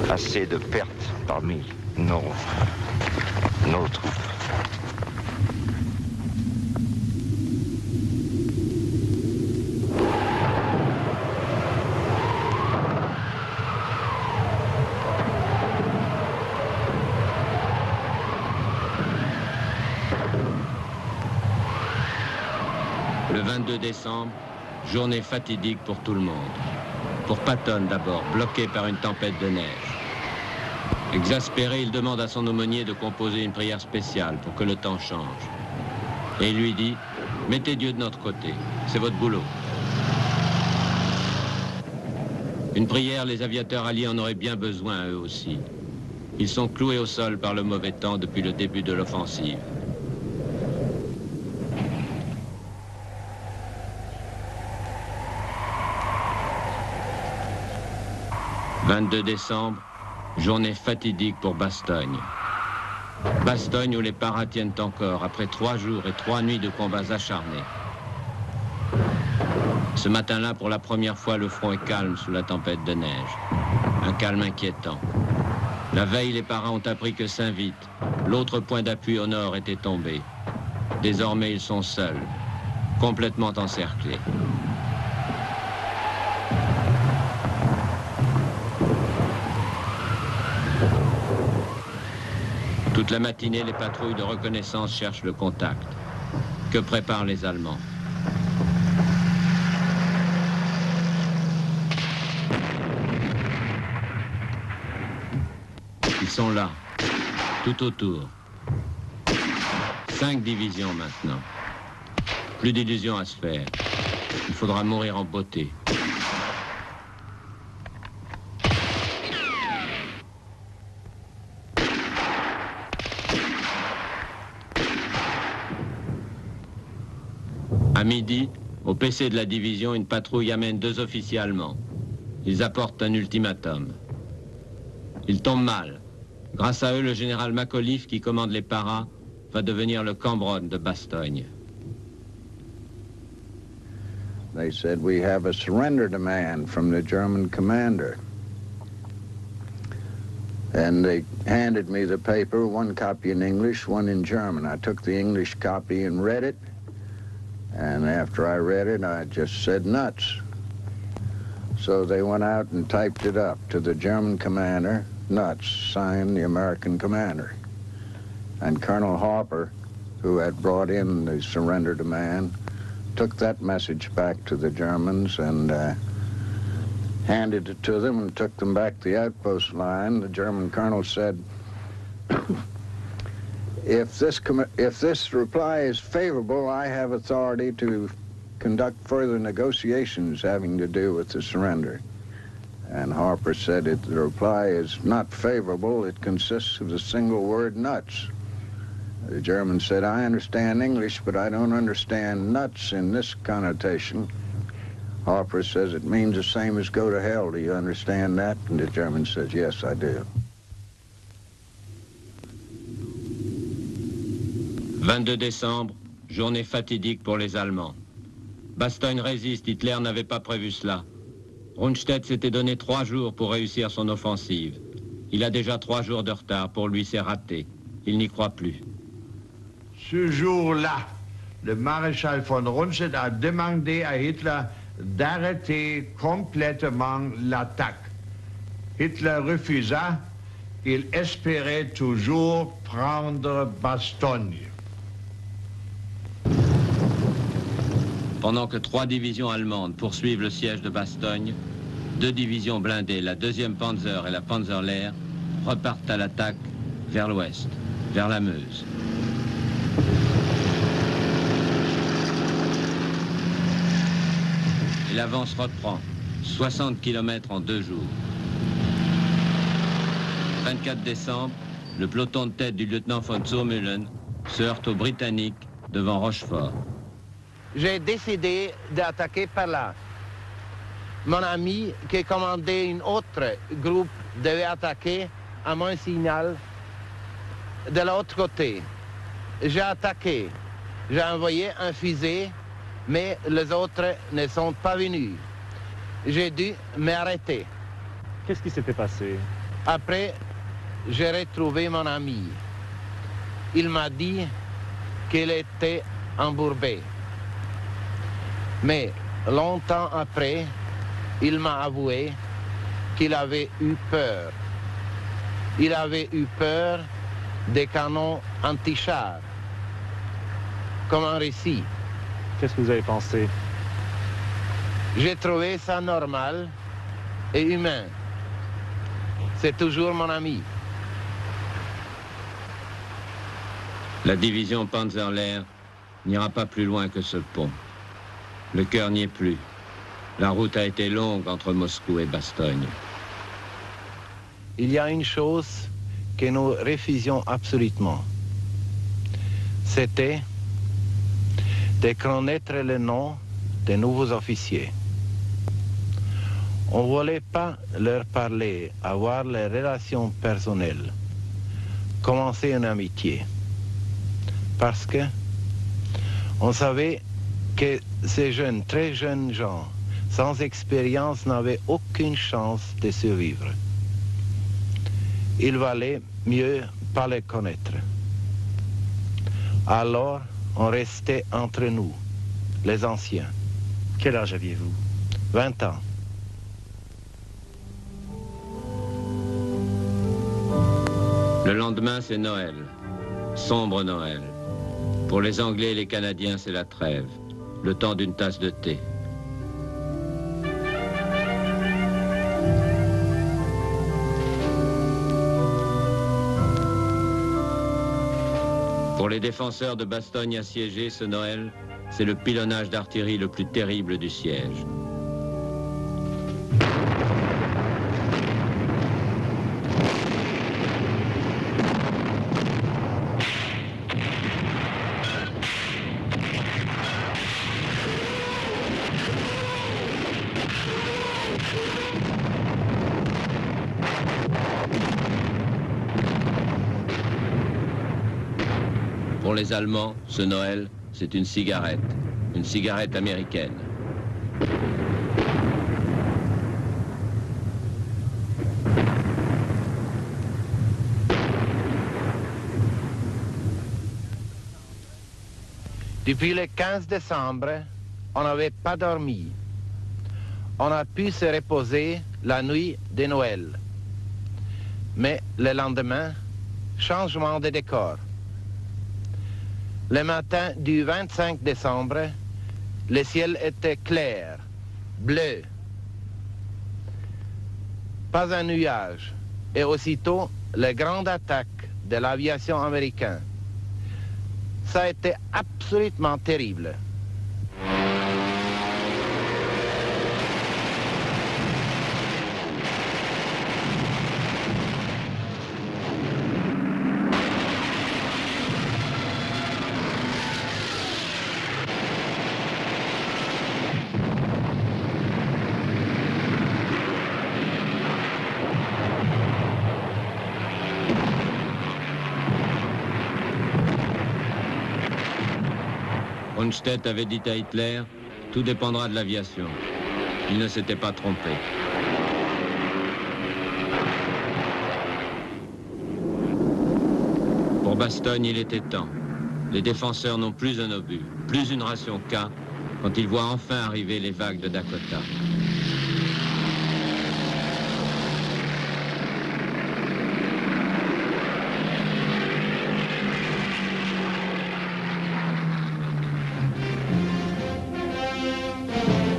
assez de pertes parmi nos troupes. Le 22 décembre, journée fatidique pour tout le monde. Pour Patton d'abord, bloqué par une tempête de neige. Exaspéré, il demande à son aumônier de composer une prière spéciale pour que le temps change. Et il lui dit, mettez Dieu de notre côté, c'est votre boulot. Une prière, les aviateurs alliés en auraient bien besoin eux aussi. Ils sont cloués au sol par le mauvais temps depuis le début de l'offensive. « 22 décembre, journée fatidique pour Bastogne. Bastogne où les paras tiennent encore après 3 jours et 3 nuits de combats acharnés. Ce matin-là, pour la première fois, le front est calme sous la tempête de neige. Un calme inquiétant. La veille, les paras ont appris que Saint-Vite, l'autre point d'appui au nord, était tombé. Désormais, ils sont seuls, complètement encerclés. Toute la matinée, les patrouilles de reconnaissance cherchent le contact. Que préparent les Allemands? Ils sont là, tout autour. 5 divisions maintenant. Plus d'illusions à se faire. Il faudra mourir en beauté. À midi, au PC de la division, une patrouille amène 2 officiers allemands. Ils apportent un ultimatum. Ils tombent mal. Grâce à eux, le général Macauliffe, qui commande les paras, va devenir le Cambronne de Bastogne. They said, "We have a surrender demand from the German commander." And they handed me the paper, one copy in English, one in German. I took the English copy and read it. And after I read it, I just said nuts. So they went out and typed it up to the German commander, nuts, signed the American commander. And Colonel Harper, who had brought in the surrender demand, took that message back to the Germans and handed it to them and took them back to the outpost line. The German colonel said, if this reply is favorable, I have authority to conduct further negotiations having to do with the surrender. And Harper said, if the reply is not favorable, it consists of the single word nuts. The German said, I understand English, but I don't understand nuts in this connotation. Harper says, it means the same as go to hell. Do you understand that? And the German says, yes, I do. 22 décembre, journée fatidique pour les Allemands. Bastogne résiste, Hitler n'avait pas prévu cela. Rundstedt s'était donné 3 jours pour réussir son offensive. Il a déjà 3 jours de retard, pour lui c'est raté. Il n'y croit plus. Ce jour-là, le maréchal von Rundstedt a demandé à Hitler d'arrêter complètement l'attaque. Hitler refusa, il espérait toujours prendre Bastogne. Pendant que 3 divisions allemandes poursuivent le siège de Bastogne, 2 divisions blindées, la 2e Panzer et la Panzerlehr, repartent à l'attaque vers l'ouest, vers la Meuse. Et l'avance reprend, 60 km en 2 jours. 24 décembre, le peloton de tête du lieutenant von Zurmühlen se heurte aux Britanniques devant Rochefort. J'ai décidé d'attaquer par là. Mon ami qui commandait un autre groupe devait attaquer à mon signal de l'autre côté. J'ai attaqué. J'ai envoyé un fusée, mais les autres ne sont pas venus. J'ai dû m'arrêter. Qu'est-ce qui s'était passé? Après, j'ai retrouvé mon ami. Il m'a dit qu'il était embourbé. Mais longtemps après, il m'a avoué qu'il avait eu peur. Il avait eu peur des canons anti-chars, comme un récit. Qu'est-ce que vous avez pensé? J'ai trouvé ça normal et humain. C'est toujours mon ami. La division Panzerlehr n'ira pas plus loin que ce pont. Le cœur n'y est plus. La route a été longue entre Moscou et Bastogne. Il y a une chose que nous refusions absolument. C'était de connaître le nom des nouveaux officiers. On ne voulait pas leur parler, avoir les relations personnelles, commencer une amitié. Parce que on savait que ces jeunes, très jeunes gens, sans expérience, n'avaient aucune chance de survivre. il valait mieux pas les connaître. Alors, on restait entre nous, les anciens. Quel âge aviez-vous? 20 ans. Le lendemain, c'est Noël. Sombre Noël. Pour les Anglais et les Canadiens, c'est la trêve. Le temps d'une tasse de thé. Pour les défenseurs de Bastogne assiégés, ce Noël, c'est le pilonnage d'artillerie le plus terrible du siège. Pour les Allemands, ce Noël, c'est une cigarette américaine. Depuis le 15 décembre, on n'avait pas dormi. On a pu se reposer la nuit de Noël. Mais le lendemain, changement de décor. Le matin du 25 décembre, le ciel était clair, bleu. Pas un nuage. Et aussitôt, la grande attaque de l'aviation américaine. Ça a été absolument terrible. Rundstedt avait dit à Hitler, tout dépendra de l'aviation. Il ne s'était pas trompé. Pour Bastogne, il était temps. Les défenseurs n'ont plus un obus, plus une ration K, quand ils voient enfin arriver les vagues de Dakota.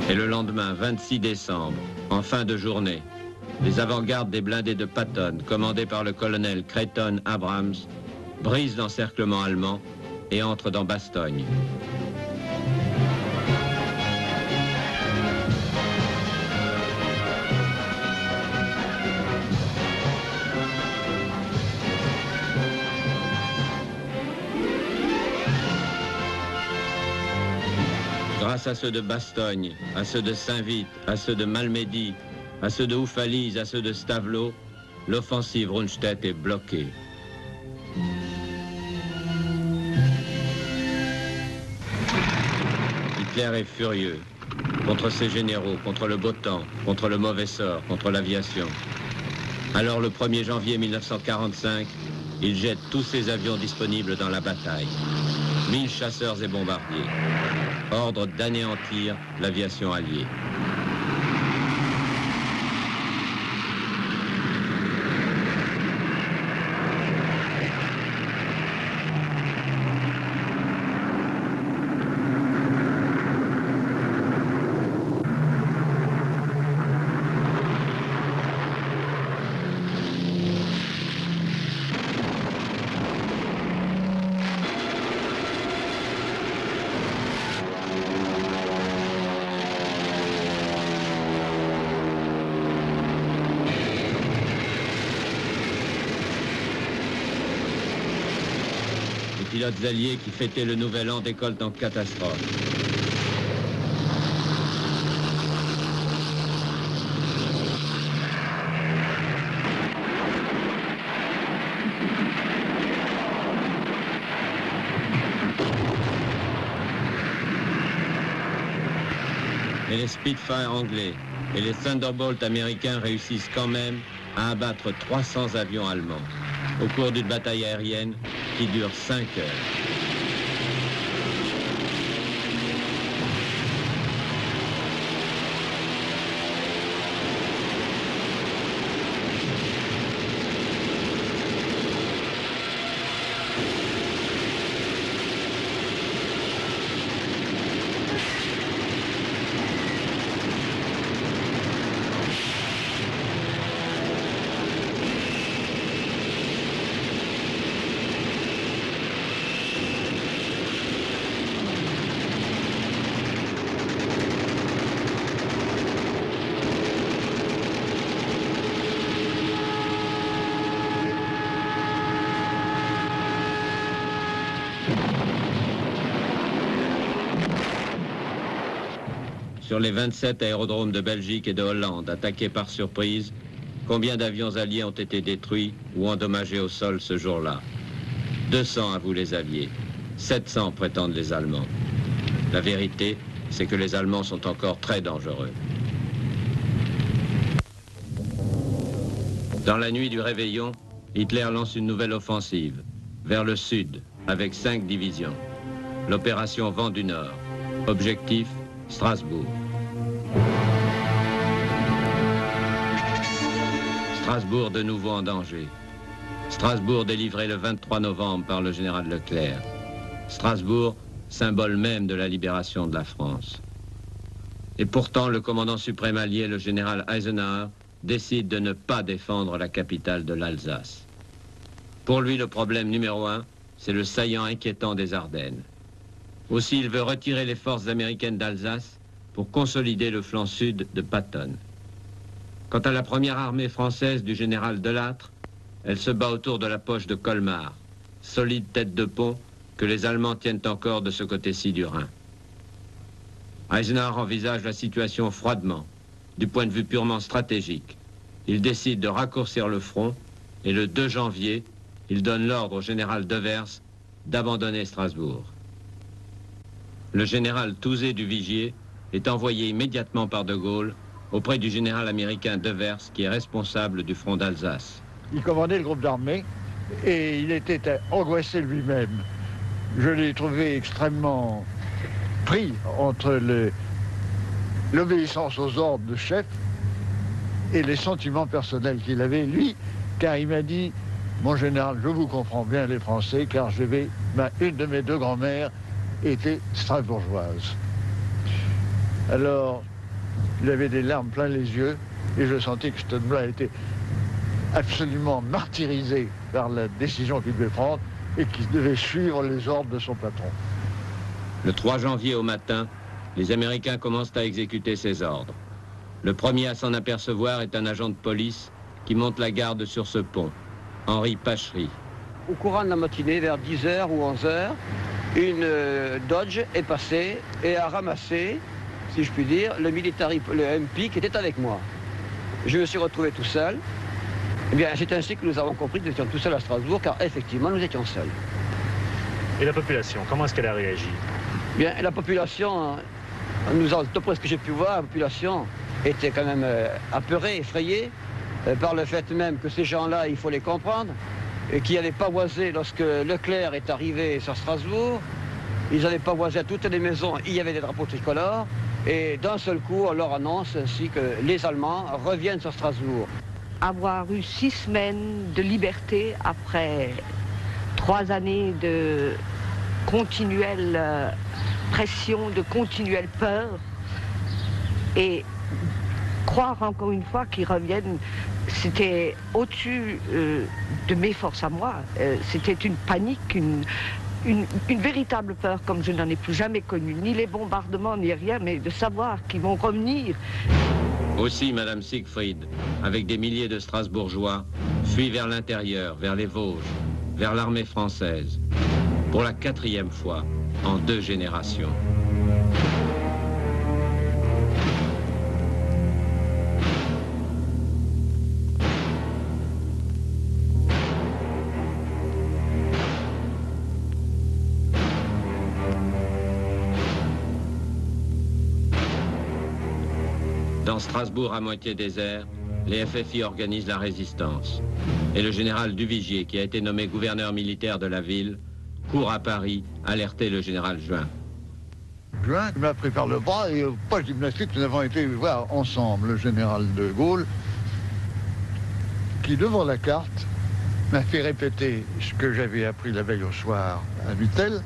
Et le lendemain, 26 décembre, en fin de journée, les avant-gardes des blindés de Patton, commandés par le colonel Creighton Abrams, brisent l'encerclement allemand et entrent dans Bastogne. Grâce à ceux de Bastogne, à ceux de Saint-Vite, à ceux de Malmedy, à ceux de Oufalise, à ceux de Stavelot, l'offensive Rundstedt est bloquée. Hitler est furieux contre ses généraux, contre le beau temps, contre le mauvais sort, contre l'aviation. Alors le 1er janvier 1945, il jette tous ses avions disponibles dans la bataille. 1000 chasseurs et bombardiers. Ordre d'anéantir l'aviation alliée. Les pilotes alliés qui fêtaient le nouvel an décollent en catastrophe. Mais les Spitfire anglais et les Thunderbolt américains réussissent quand même à abattre 300 avions allemands au cours d'une bataille aérienne qui dure 5 heures. Sur les 27 aérodromes de Belgique et de Hollande attaqués par surprise, combien d'avions alliés ont été détruits ou endommagés au sol ce jour-là? 200 avouent les Alliés, 700 prétendent les Allemands. La vérité, c'est que les Allemands sont encore très dangereux. Dans la nuit du réveillon, Hitler lance une nouvelle offensive, vers le sud, avec 5 divisions. L'opération Vent du Nord. Objectif, Strasbourg. Strasbourg de nouveau en danger. Strasbourg délivré le 23 novembre par le général Leclerc. Strasbourg, symbole même de la libération de la France. Et pourtant, le commandant suprême allié, le général Eisenhower, décide de ne pas défendre la capitale de l'Alsace. Pour lui, le problème numéro 1, c'est le saillant inquiétant des Ardennes. Aussi, il veut retirer les forces américaines d'Alsace pour consolider le flanc sud de Patton. Quant à la première armée française du général Delattre, elle se bat autour de la poche de Colmar, solide tête de pont que les Allemands tiennent encore de ce côté-ci du Rhin. Eisenhower envisage la situation froidement, du point de vue purement stratégique. Il décide de raccourcir le front et le 2 janvier, il donne l'ordre au général Devers d'abandonner Strasbourg. Le général Touzé du Vigier est envoyé immédiatement par De Gaulle auprès du général américain Devers, qui est responsable du front d'Alsace. Il commandait le groupe d'armée et il était angoissé lui-même. Je l'ai trouvé extrêmement pris entre l'obéissance aux ordres de chef et les sentiments personnels qu'il avait, lui, car il m'a dit « Mon général, je vous comprends bien les Français, car une de mes 2 grand-mères était strasbourgeoise. » Alors, il avait des larmes plein les yeux et je sentais que cet homme-là était absolument martyrisé par la décision qu'il devait prendre et qu'il devait suivre les ordres de son patron. Le 3 janvier au matin, les Américains commencent à exécuter ces ordres. Le premier à s'en apercevoir est un agent de police qui monte la garde sur ce pont, Henri Pachery. Au courant de la matinée, vers 10h ou 11h, une Dodge est passée et a ramassé, si je puis dire, le MP qui était avec moi. Je me suis retrouvé tout seul. Eh bien, c'est ainsi que nous avons compris que nous étions tout seuls à Strasbourg, car effectivement, nous étions seuls. Et la population, comment est-ce qu'elle a réagi? Bien, la population, d'après ce que j'ai pu voir, la population était quand même apeurée, effrayée, par le fait même que ces gens-là, il faut les comprendre, et qui avaient pavoisé lorsque Leclerc est arrivé sur Strasbourg. Ils avaient pavoisé à toutes les maisons, il y avait des drapeaux tricolores, et d'un seul coup, on leur annonce ainsi que les Allemands reviennent sur Strasbourg. Avoir eu 6 semaines de liberté après 3 années de continuelle pression, de continuelle peur, et croire encore une fois qu'ils reviennent, c'était au-dessus de mes forces à moi. C'était une panique, une véritable peur comme je n'en ai plus jamais connu, ni les bombardements, ni rien, mais de savoir qu'ils vont revenir. Aussi, Madame Siegfried, avec des milliers de Strasbourgeois, fuit vers l'intérieur, vers les Vosges, vers l'armée française, pour la 4e fois en 2 générations. Dans Strasbourg à moitié désert, les FFI organisent la résistance. Et le général Duvigier, qui a été nommé gouverneur militaire de la ville, court à Paris alerter le général Juin. Juin m'a pris par le bras et au poste gymnastique, nous avons été voir ensemble le général de Gaulle, qui devant la carte m'a fait répéter ce que j'avais appris la veille au soir à Vittel.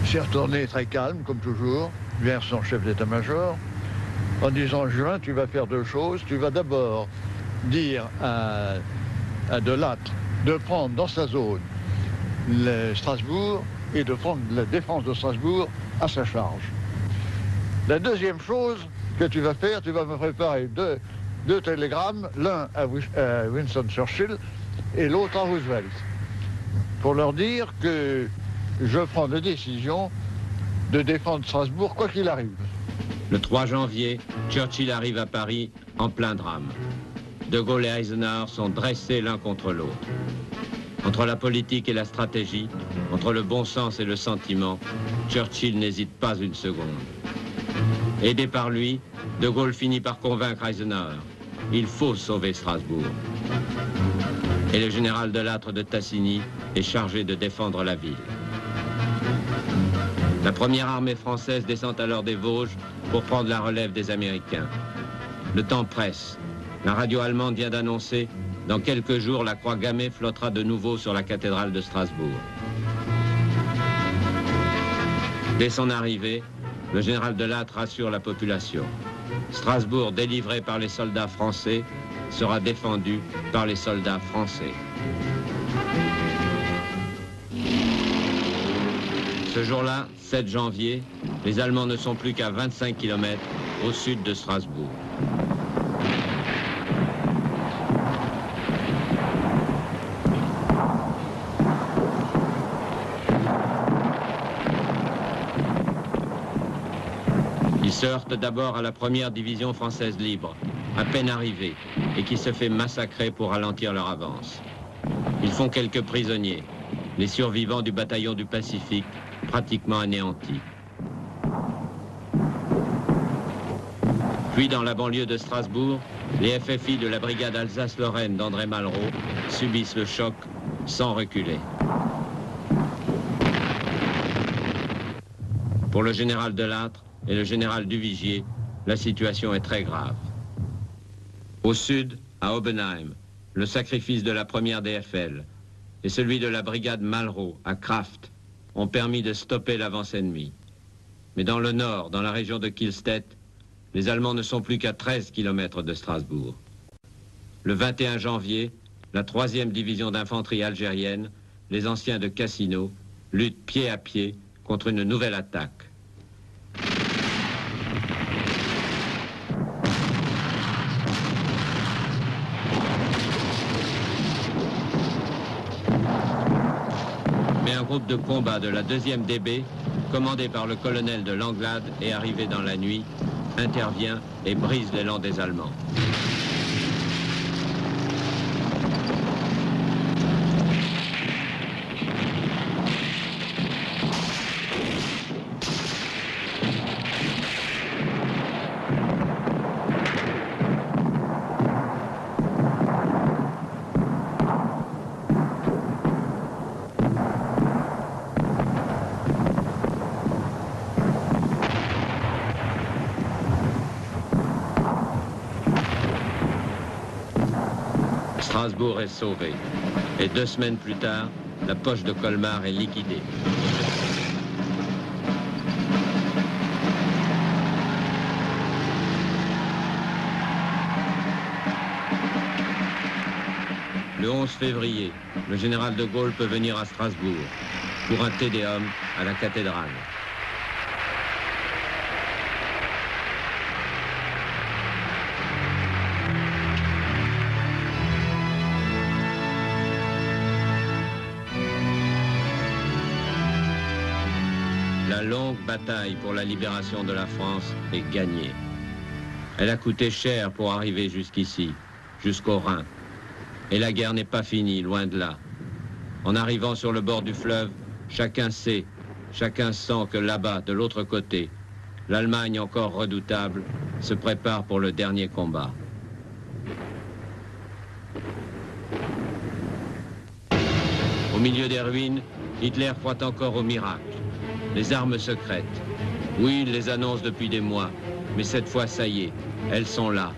S'est retourné très calme, comme toujours, vers son chef d'état-major, en disant « Juin, tu vas faire deux choses. Tu vas d'abord dire à De Lattre de prendre dans sa zone Strasbourg et de prendre la défense de Strasbourg à sa charge. La deuxième chose que tu vas faire, tu vas me préparer deux télégrammes, l'un à Winston Churchill et l'autre à Roosevelt, pour leur dire que je prends la décision de défendre Strasbourg quoi qu'il arrive. » Le 3 janvier, Churchill arrive à Paris en plein drame. De Gaulle et Eisenhower sont dressés l'un contre l'autre. Entre la politique et la stratégie, entre le bon sens et le sentiment, Churchill n'hésite pas une seconde. Aidé par lui, De Gaulle finit par convaincre Eisenhower. Il faut sauver Strasbourg. Et le général de Lattre de Tassigny est chargé de défendre la ville. La première armée française descend alors des Vosges pour prendre la relève des Américains. Le temps presse. La radio allemande vient d'annoncer « Dans quelques jours, la croix gammée flottera de nouveau sur la cathédrale de Strasbourg ». Dès son arrivée, le général de Lattre rassure la population. Strasbourg, délivré par les soldats français, sera défendu par les soldats français. Ce jour-là, 7 janvier, les Allemands ne sont plus qu'à 25 km au sud de Strasbourg. Ils se heurtent d'abord à la première division française libre, à peine arrivée, et qui se fait massacrer pour ralentir leur avance. Ils font quelques prisonniers, les survivants du bataillon du Pacifique, pratiquement anéantis. Puis dans la banlieue de Strasbourg, les FFI de la brigade Alsace-Lorraine d'André Malraux subissent le choc sans reculer. Pour le général de Lattre et le général Duvigier, la situation est très grave. Au sud, à Oppenheim, le sacrifice de la première DFL et celui de la brigade Malraux à Kraft ont permis de stopper l'avance ennemie. Mais dans le nord, dans la région de Kielstedt, les Allemands ne sont plus qu'à 13 km de Strasbourg. Le 21 janvier, la 3e division d'infanterie algérienne, les anciens de Cassino, luttent pied à pied contre une nouvelle attaque. Mais un groupe de combat de la 2e DB, commandé par le colonel de Langlade et arrivé dans la nuit, intervient et brise l'élan des Allemands. Strasbourg est sauvé. Et 2 semaines plus tard, la poche de Colmar est liquidée. Le 11 février, le général de Gaulle peut venir à Strasbourg pour un tédéum à la cathédrale. La longue bataille pour la libération de la France est gagnée. Elle a coûté cher pour arriver jusqu'ici, jusqu'au Rhin. Et la guerre n'est pas finie, loin de là. En arrivant sur le bord du fleuve, chacun sait, chacun sent que là-bas, de l'autre côté, l'Allemagne encore redoutable se prépare pour le dernier combat. Au milieu des ruines, Hitler croit encore au miracle. Les armes secrètes. Oui, il les annonce depuis des mois, mais cette fois, ça y est, elles sont là.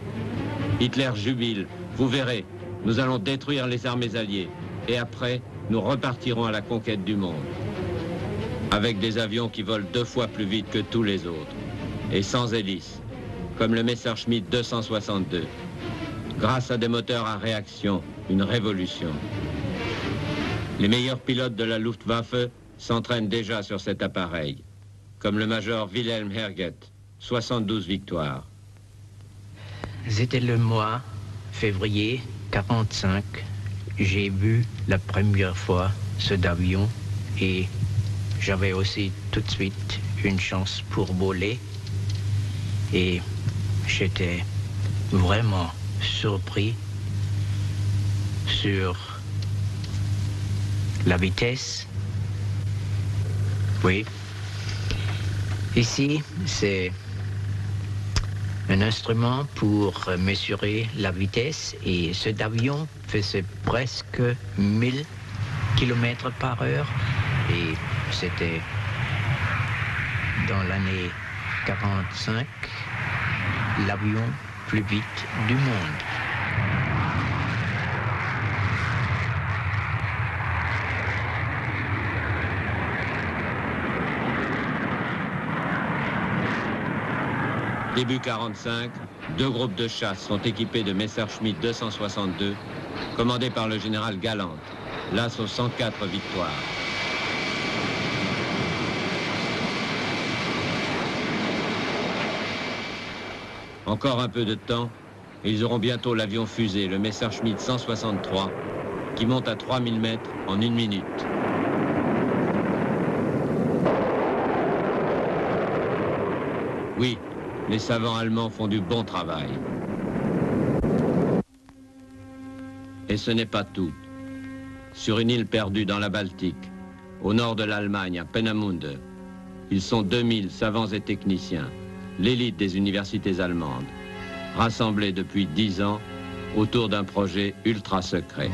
Hitler jubile. Vous verrez, nous allons détruire les armées alliées. Et après, nous repartirons à la conquête du monde. Avec des avions qui volent 2 fois plus vite que tous les autres. Et sans hélice, comme le Messerschmitt 262. Grâce à des moteurs à réaction, une révolution. Les meilleurs pilotes de la Luftwaffe s'entraînent déjà sur cet appareil, comme le major Wilhelm Herget, 72 victoires. C'était le mois février 45. J'ai vu la première fois cet avion et j'avais aussi tout de suite une chance pour voler. Et j'étais vraiment surpris sur la vitesse. Oui. Ici, c'est un instrument pour mesurer la vitesse et cet avion faisait presque 1000 km par heure et c'était dans l'année 45 l'avion plus vite du monde. Début 45, 2 groupes de chasse sont équipés de Messerschmitt 262, commandés par le général Galland, l'as aux 104 victoires. Encore un peu de temps, et ils auront bientôt l'avion fusée, le Messerschmitt 163, qui monte à 3000 mètres en 1 minute. Oui, les savants allemands font du bon travail. Et ce n'est pas tout. Sur une île perdue dans la Baltique, au nord de l'Allemagne, à Peenemünde, ils sont 2000 savants et techniciens, l'élite des universités allemandes, rassemblés depuis 10 ans autour d'un projet ultra secret.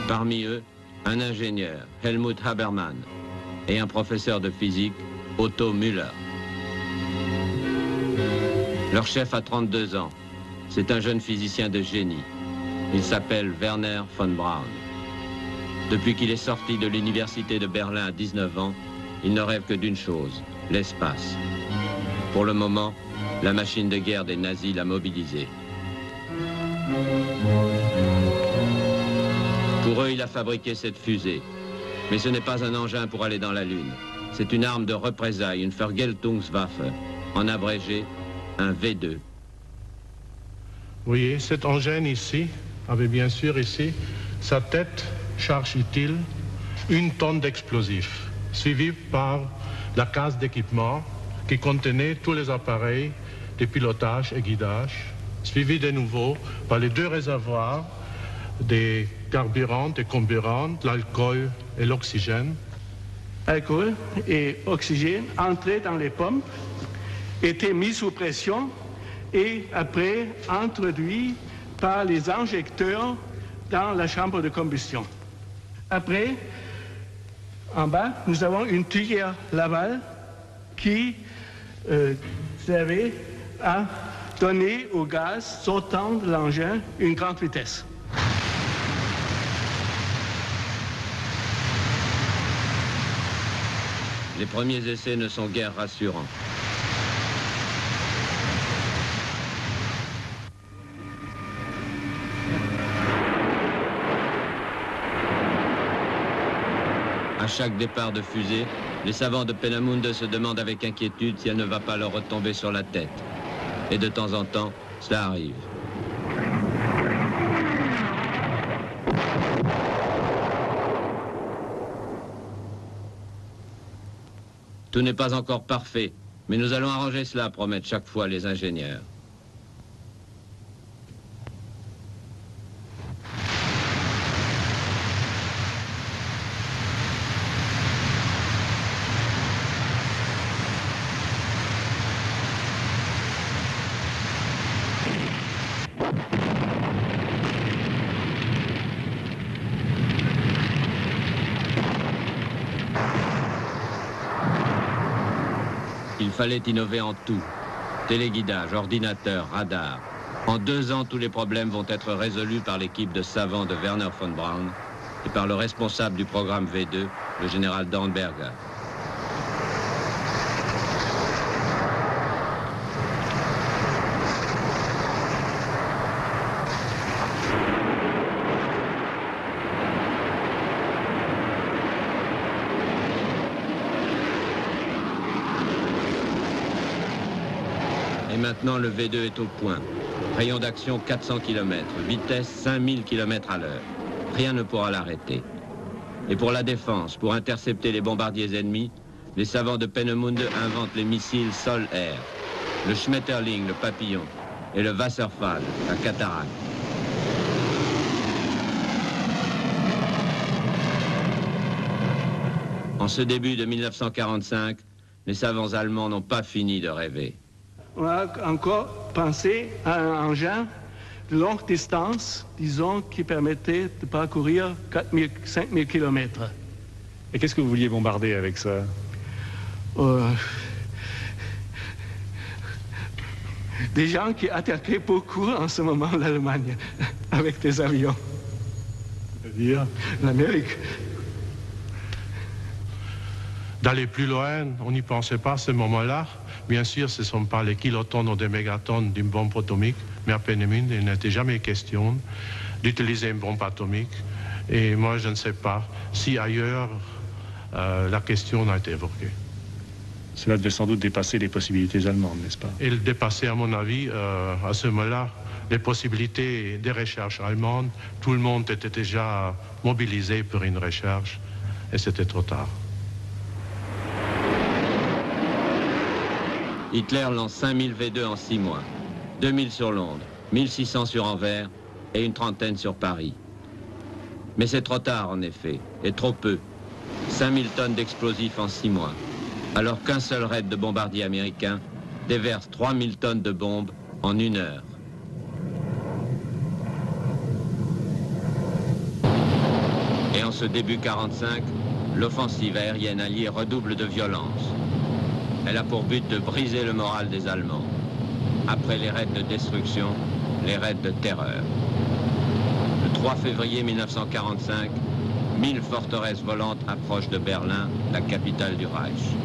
Parmi eux, un ingénieur, Helmut Habermann, et un professeur de physique, Otto Müller. Leur chef a 32 ans. C'est un jeune physicien de génie. Il s'appelle Werner von Braun. Depuis qu'il est sorti de l'université de Berlin à 19 ans, il ne rêve que d'une chose, l'espace. Pour le moment, la machine de guerre des nazis l'a mobilisé. Pour eux, il a fabriqué cette fusée. Mais ce n'est pas un engin pour aller dans la Lune. C'est une arme de représailles, une Vergeltungswaffe. En abrégé, un V2. Vous voyez, cet engin ici avait bien sûr ici sa tête charge utile 1 tonne d'explosifs, suivi par la case d'équipement qui contenait tous les appareils de pilotage et guidage, suivi de nouveau par les 2 réservoirs des carburants, des comburants, l'alcool et l'oxygène. Alcool et oxygène entraient dans les pompes, étaient mis sous pression et après introduits par les injecteurs dans la chambre de combustion. Après, en bas, nous avons une tuyère Laval qui servait à donner au gaz sortant de l'engin une grande vitesse. Les premiers essais ne sont guère rassurants. À chaque départ de fusée, les savants de Peenemünde se demandent avec inquiétude si elle ne va pas leur retomber sur la tête. Et de temps en temps, cela arrive. Tout n'est pas encore parfait, mais nous allons arranger cela, promettent chaque fois les ingénieurs. Il fallait innover en tout. Téléguidage, ordinateur, radar. En 2 ans, tous les problèmes vont être résolus par l'équipe de savants de Werner von Braun et par le responsable du programme V2, le général Dornberger. Et maintenant, le V2 est au point. Rayon d'action 400 km, vitesse 5000 km à l'heure. Rien ne pourra l'arrêter. Et pour la défense, pour intercepter les bombardiers ennemis, les savants de Peenemünde inventent les missiles sol-air, le Schmetterling, le papillon, et le Wasserfall, la cataracte. En ce début de 1945, les savants allemands n'ont pas fini de rêver. On a encore pensé à un engin de longue distance, disons, qui permettait de parcourir 4000, 5000 km. Et qu'est-ce que vous vouliez bombarder avec ça? Des gens qui attaquaient beaucoup en ce moment l'Allemagne avec des avions. C'est-à-dire? L'Amérique. D'aller plus loin, on n'y pensait pas à ce moment-là. Bien sûr, ce ne sont pas les kilotonnes ou des mégatonnes d'une bombe atomique, mais à Peenemünde, il n'était jamais question d'utiliser une bombe atomique. Et moi, je ne sais pas si ailleurs, la question a été évoquée. Cela devait sans doute dépasser les possibilités allemandes, n'est-ce pas? Il dépassait, à mon avis, à ce moment-là, les possibilités des recherches allemandes. Tout le monde était déjà mobilisé pour une recherche, et c'était trop tard. Hitler lance 5000 V2 en 6 mois, 2000 sur Londres, 1600 sur Anvers et une trentaine sur Paris. Mais c'est trop tard en effet, et trop peu. 5000 tonnes d'explosifs en 6 mois, alors qu'un seul raid de bombardiers américains déverse 3000 tonnes de bombes en 1 heure. Et en ce début 45, l'offensive aérienne alliée redouble de violence. Elle a pour but de briser le moral des Allemands. Après les raids de destruction, les raids de terreur. Le 3 février 1945, 1000 forteresses volantes approchent de Berlin, la capitale du Reich.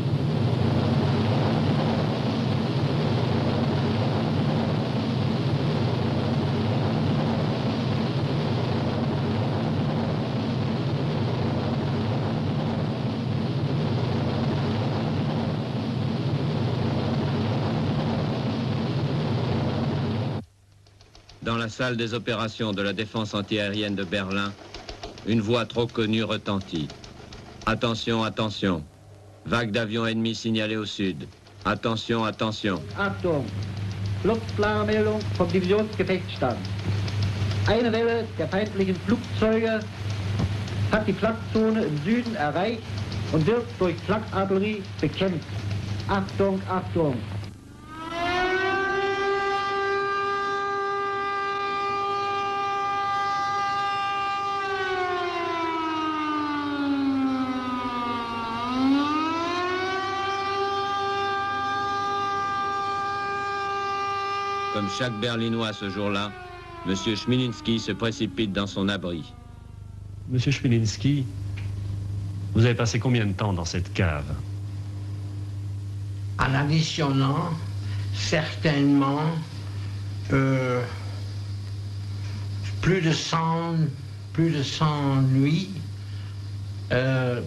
Dans la salle des opérations de la défense antiaérienne de Berlin, une voix trop connue retentit. Attention, attention. Vague d'avions ennemis signalée au sud. Attention, attention. Achtung. Luftlagemeldung vom Divisionsgefechtsstand. Eine Welle der feindlichen Flugzeuge hat die Flakzone im Süden erreicht und wird durch Flakartillerie bekämpft. Achtung, Achtung. Comme chaque Berlinois ce jour-là, M. Chmielnicki se précipite dans son abri. Monsieur Chmielnicki, vous avez passé combien de temps dans cette cave? En additionnant certainement plus de 100 nuits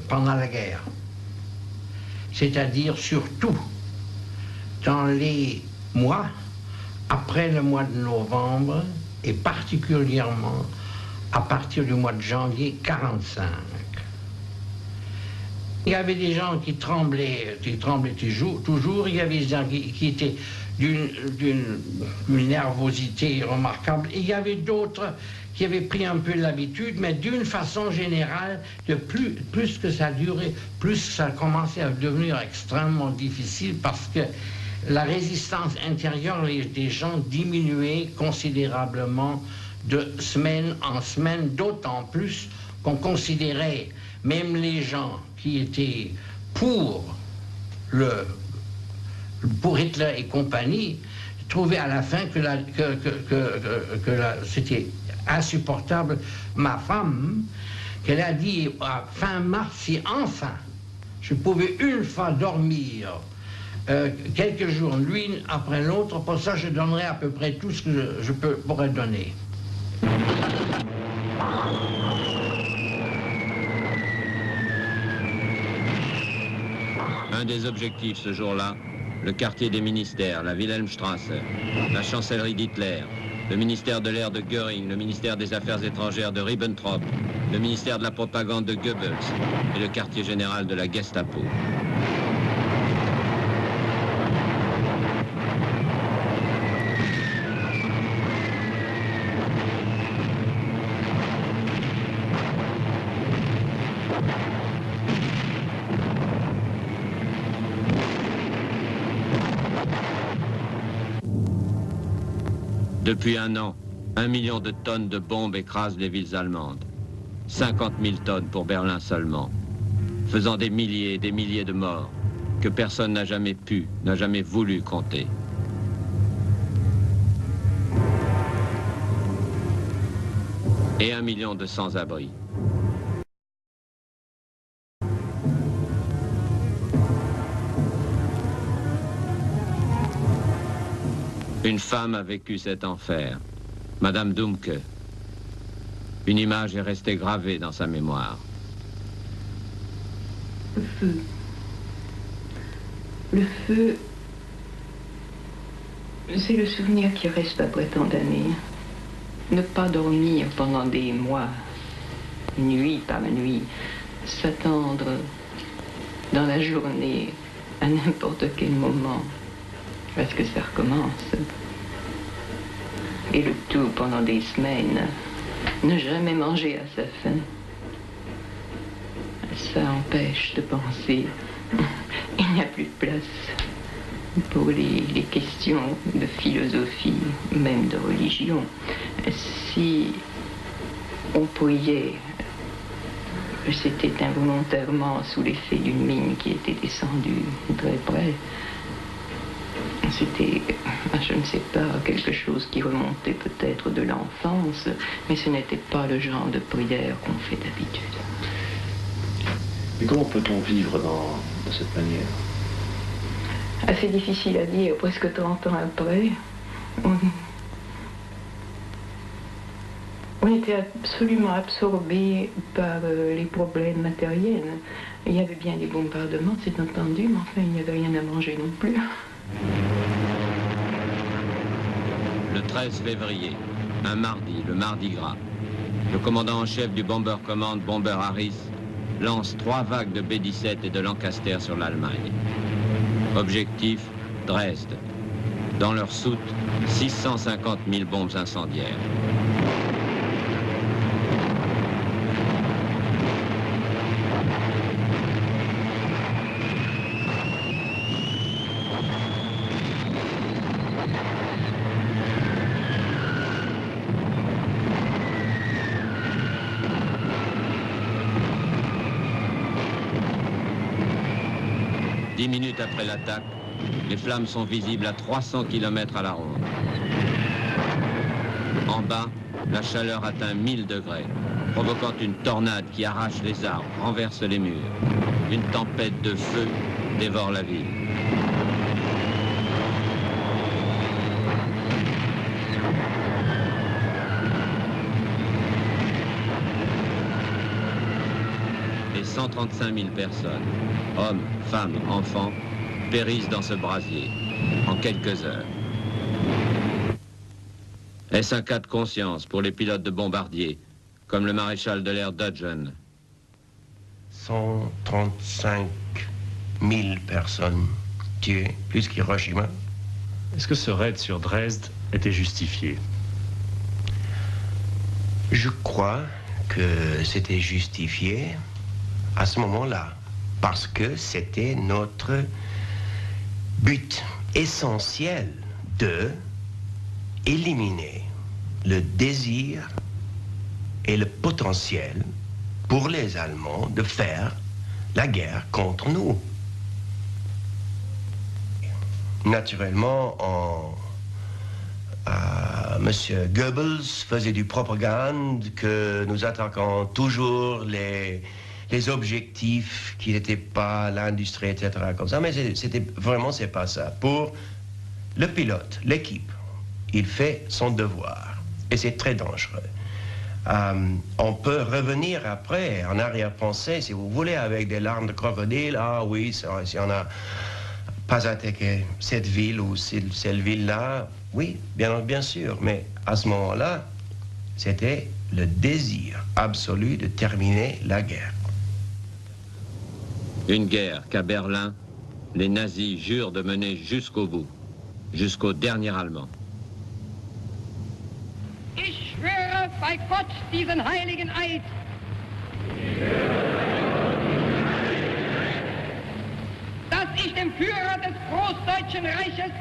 pendant la guerre. C'est-à-dire surtout dans les mois après le mois de novembre et particulièrement à partir du mois de janvier 1945. Il y avait des gens qui tremblaient toujours. Il y avait des gens qui étaient d'une nervosité remarquable. Et il y avait d'autres qui avaient pris un peu l'habitude, mais d'une façon générale, plus que ça durait, plus ça commençait à devenir extrêmement difficile parce que la résistance intérieure des gens diminuait considérablement de semaine en semaine, d'autant plus qu'on considérait même les gens qui étaient pour Hitler et compagnie, trouvaient à la fin que c'était insupportable. Ma femme, qu'elle a dit à fin mars, si enfin je pouvais une fois dormir quelques jours l'une après l'autre, pour ça je donnerais à peu près tout ce que je pourrais donner. Un des objectifs ce jour-là, le quartier des ministères, la Wilhelmstrasse, la chancellerie d'Hitler, le ministère de l'air de Göring, le ministère des Affaires étrangères de Ribbentrop, le ministère de la propagande de Goebbels et le quartier général de la Gestapo. Depuis un an, 1 million de tonnes de bombes écrasent les villes allemandes. 50 000 tonnes pour Berlin seulement, faisant des milliers et des milliers de morts que personne n'a jamais pu, n'a jamais voulu compter. Et 1 million de sans-abri. Une femme a vécu cet enfer, Madame Dumke. Une image est restée gravée dans sa mémoire. Le feu. Le feu, c'est le souvenir qui reste après tant d'années. Ne pas dormir pendant des mois, nuit par nuit, s'attendre dans la journée, à n'importe quel moment, à ce que ça recommence. Et le tout pendant des semaines, ne jamais manger à sa faim. Ça empêche de penser. Il n'y a plus de place pour les questions de philosophie, même de religion. Si on priait, c'était involontairement sous l'effet d'une mine qui était descendue très près. C'était, je ne sais pas, quelque chose qui remontait peut-être de l'enfance, mais ce n'était pas le genre de prière qu'on fait d'habitude. Mais comment peut-on vivre de cette manière? Assez difficile à dire, presque 30 ans après. On était absolument absorbés par les problèmes matériels. Il y avait bien des bombardements, c'est entendu, mais enfin, il n'y avait rien à manger non plus. Le 13 février, un mardi, le Mardi Gras, le commandant en chef du Bomber Command, Bomber Harris, lance 3 vagues de B-17 et de Lancaster sur l'Allemagne. Objectif, Dresde. Dans leur soute, 650 000 bombes incendiaires. Après l'attaque, les flammes sont visibles à 300 km à la ronde. En bas, la chaleur atteint 1000 degrés, provoquant une tornade qui arrache les arbres, renverse les murs. Une tempête de feu dévore la ville. Et 135 000 personnes, hommes, femmes, enfants, périssent dans ce brasier, en quelques heures. Est-ce un cas de conscience pour les pilotes de bombardiers, comme le maréchal de l'air Dudgeon? 135 000 personnes tuées, plus qu'Hiroshima. Est-ce que ce raid sur Dresde était justifié? Je crois que c'était justifié à ce moment-là, parce que c'était notre but essentiel de éliminer le désir et le potentiel pour les Allemands de faire la guerre contre nous. Naturellement, M. Goebbels faisait du propagande que nous attaquons toujours les objectifs qui n'étaient pas l'industrie, etc. comme ça, mais c'était vraiment, c'est pas ça. Pour le pilote, l'équipe, il fait son devoir et c'est très dangereux. On peut revenir après, en arrière-pensée, si vous voulez, avec des larmes de crocodile. Ah oui, si on n'a pas attaqué cette ville ou cette ville-là, oui, bien sûr. Mais à ce moment-là, c'était le désir absolu de terminer la guerre. Une guerre qu'à Berlin, les nazis jurent de mener jusqu'au bout, jusqu'au dernier Allemand. Ich schwöre bei Gott diesen heiligen Eid. Dass ich dem Führer des Großdeutschen Reiches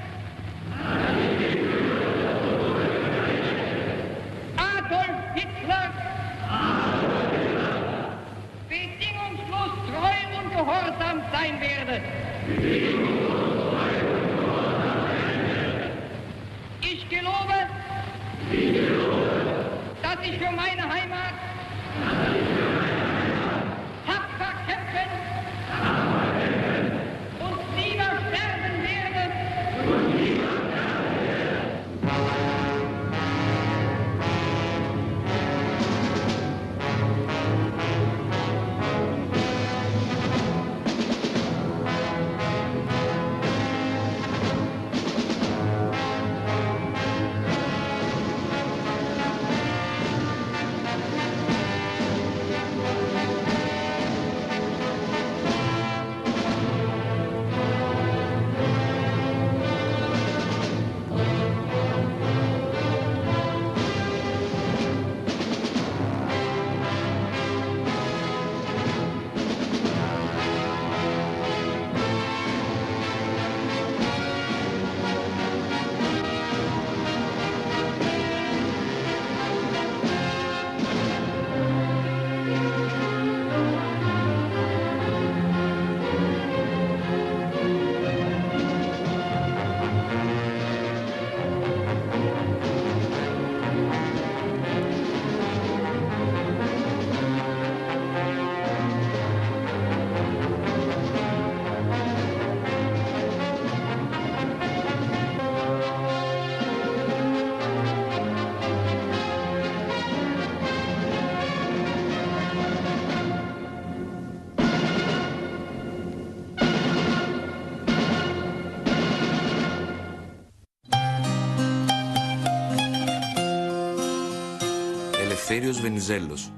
Adolf Hitler bedingungslos treu und gehorsam sein werde. Ich gelobe, dass ich für meine Heimat tapfer kämpfen und lieber sterben werde. Ελευθέριος Βενιζέλος,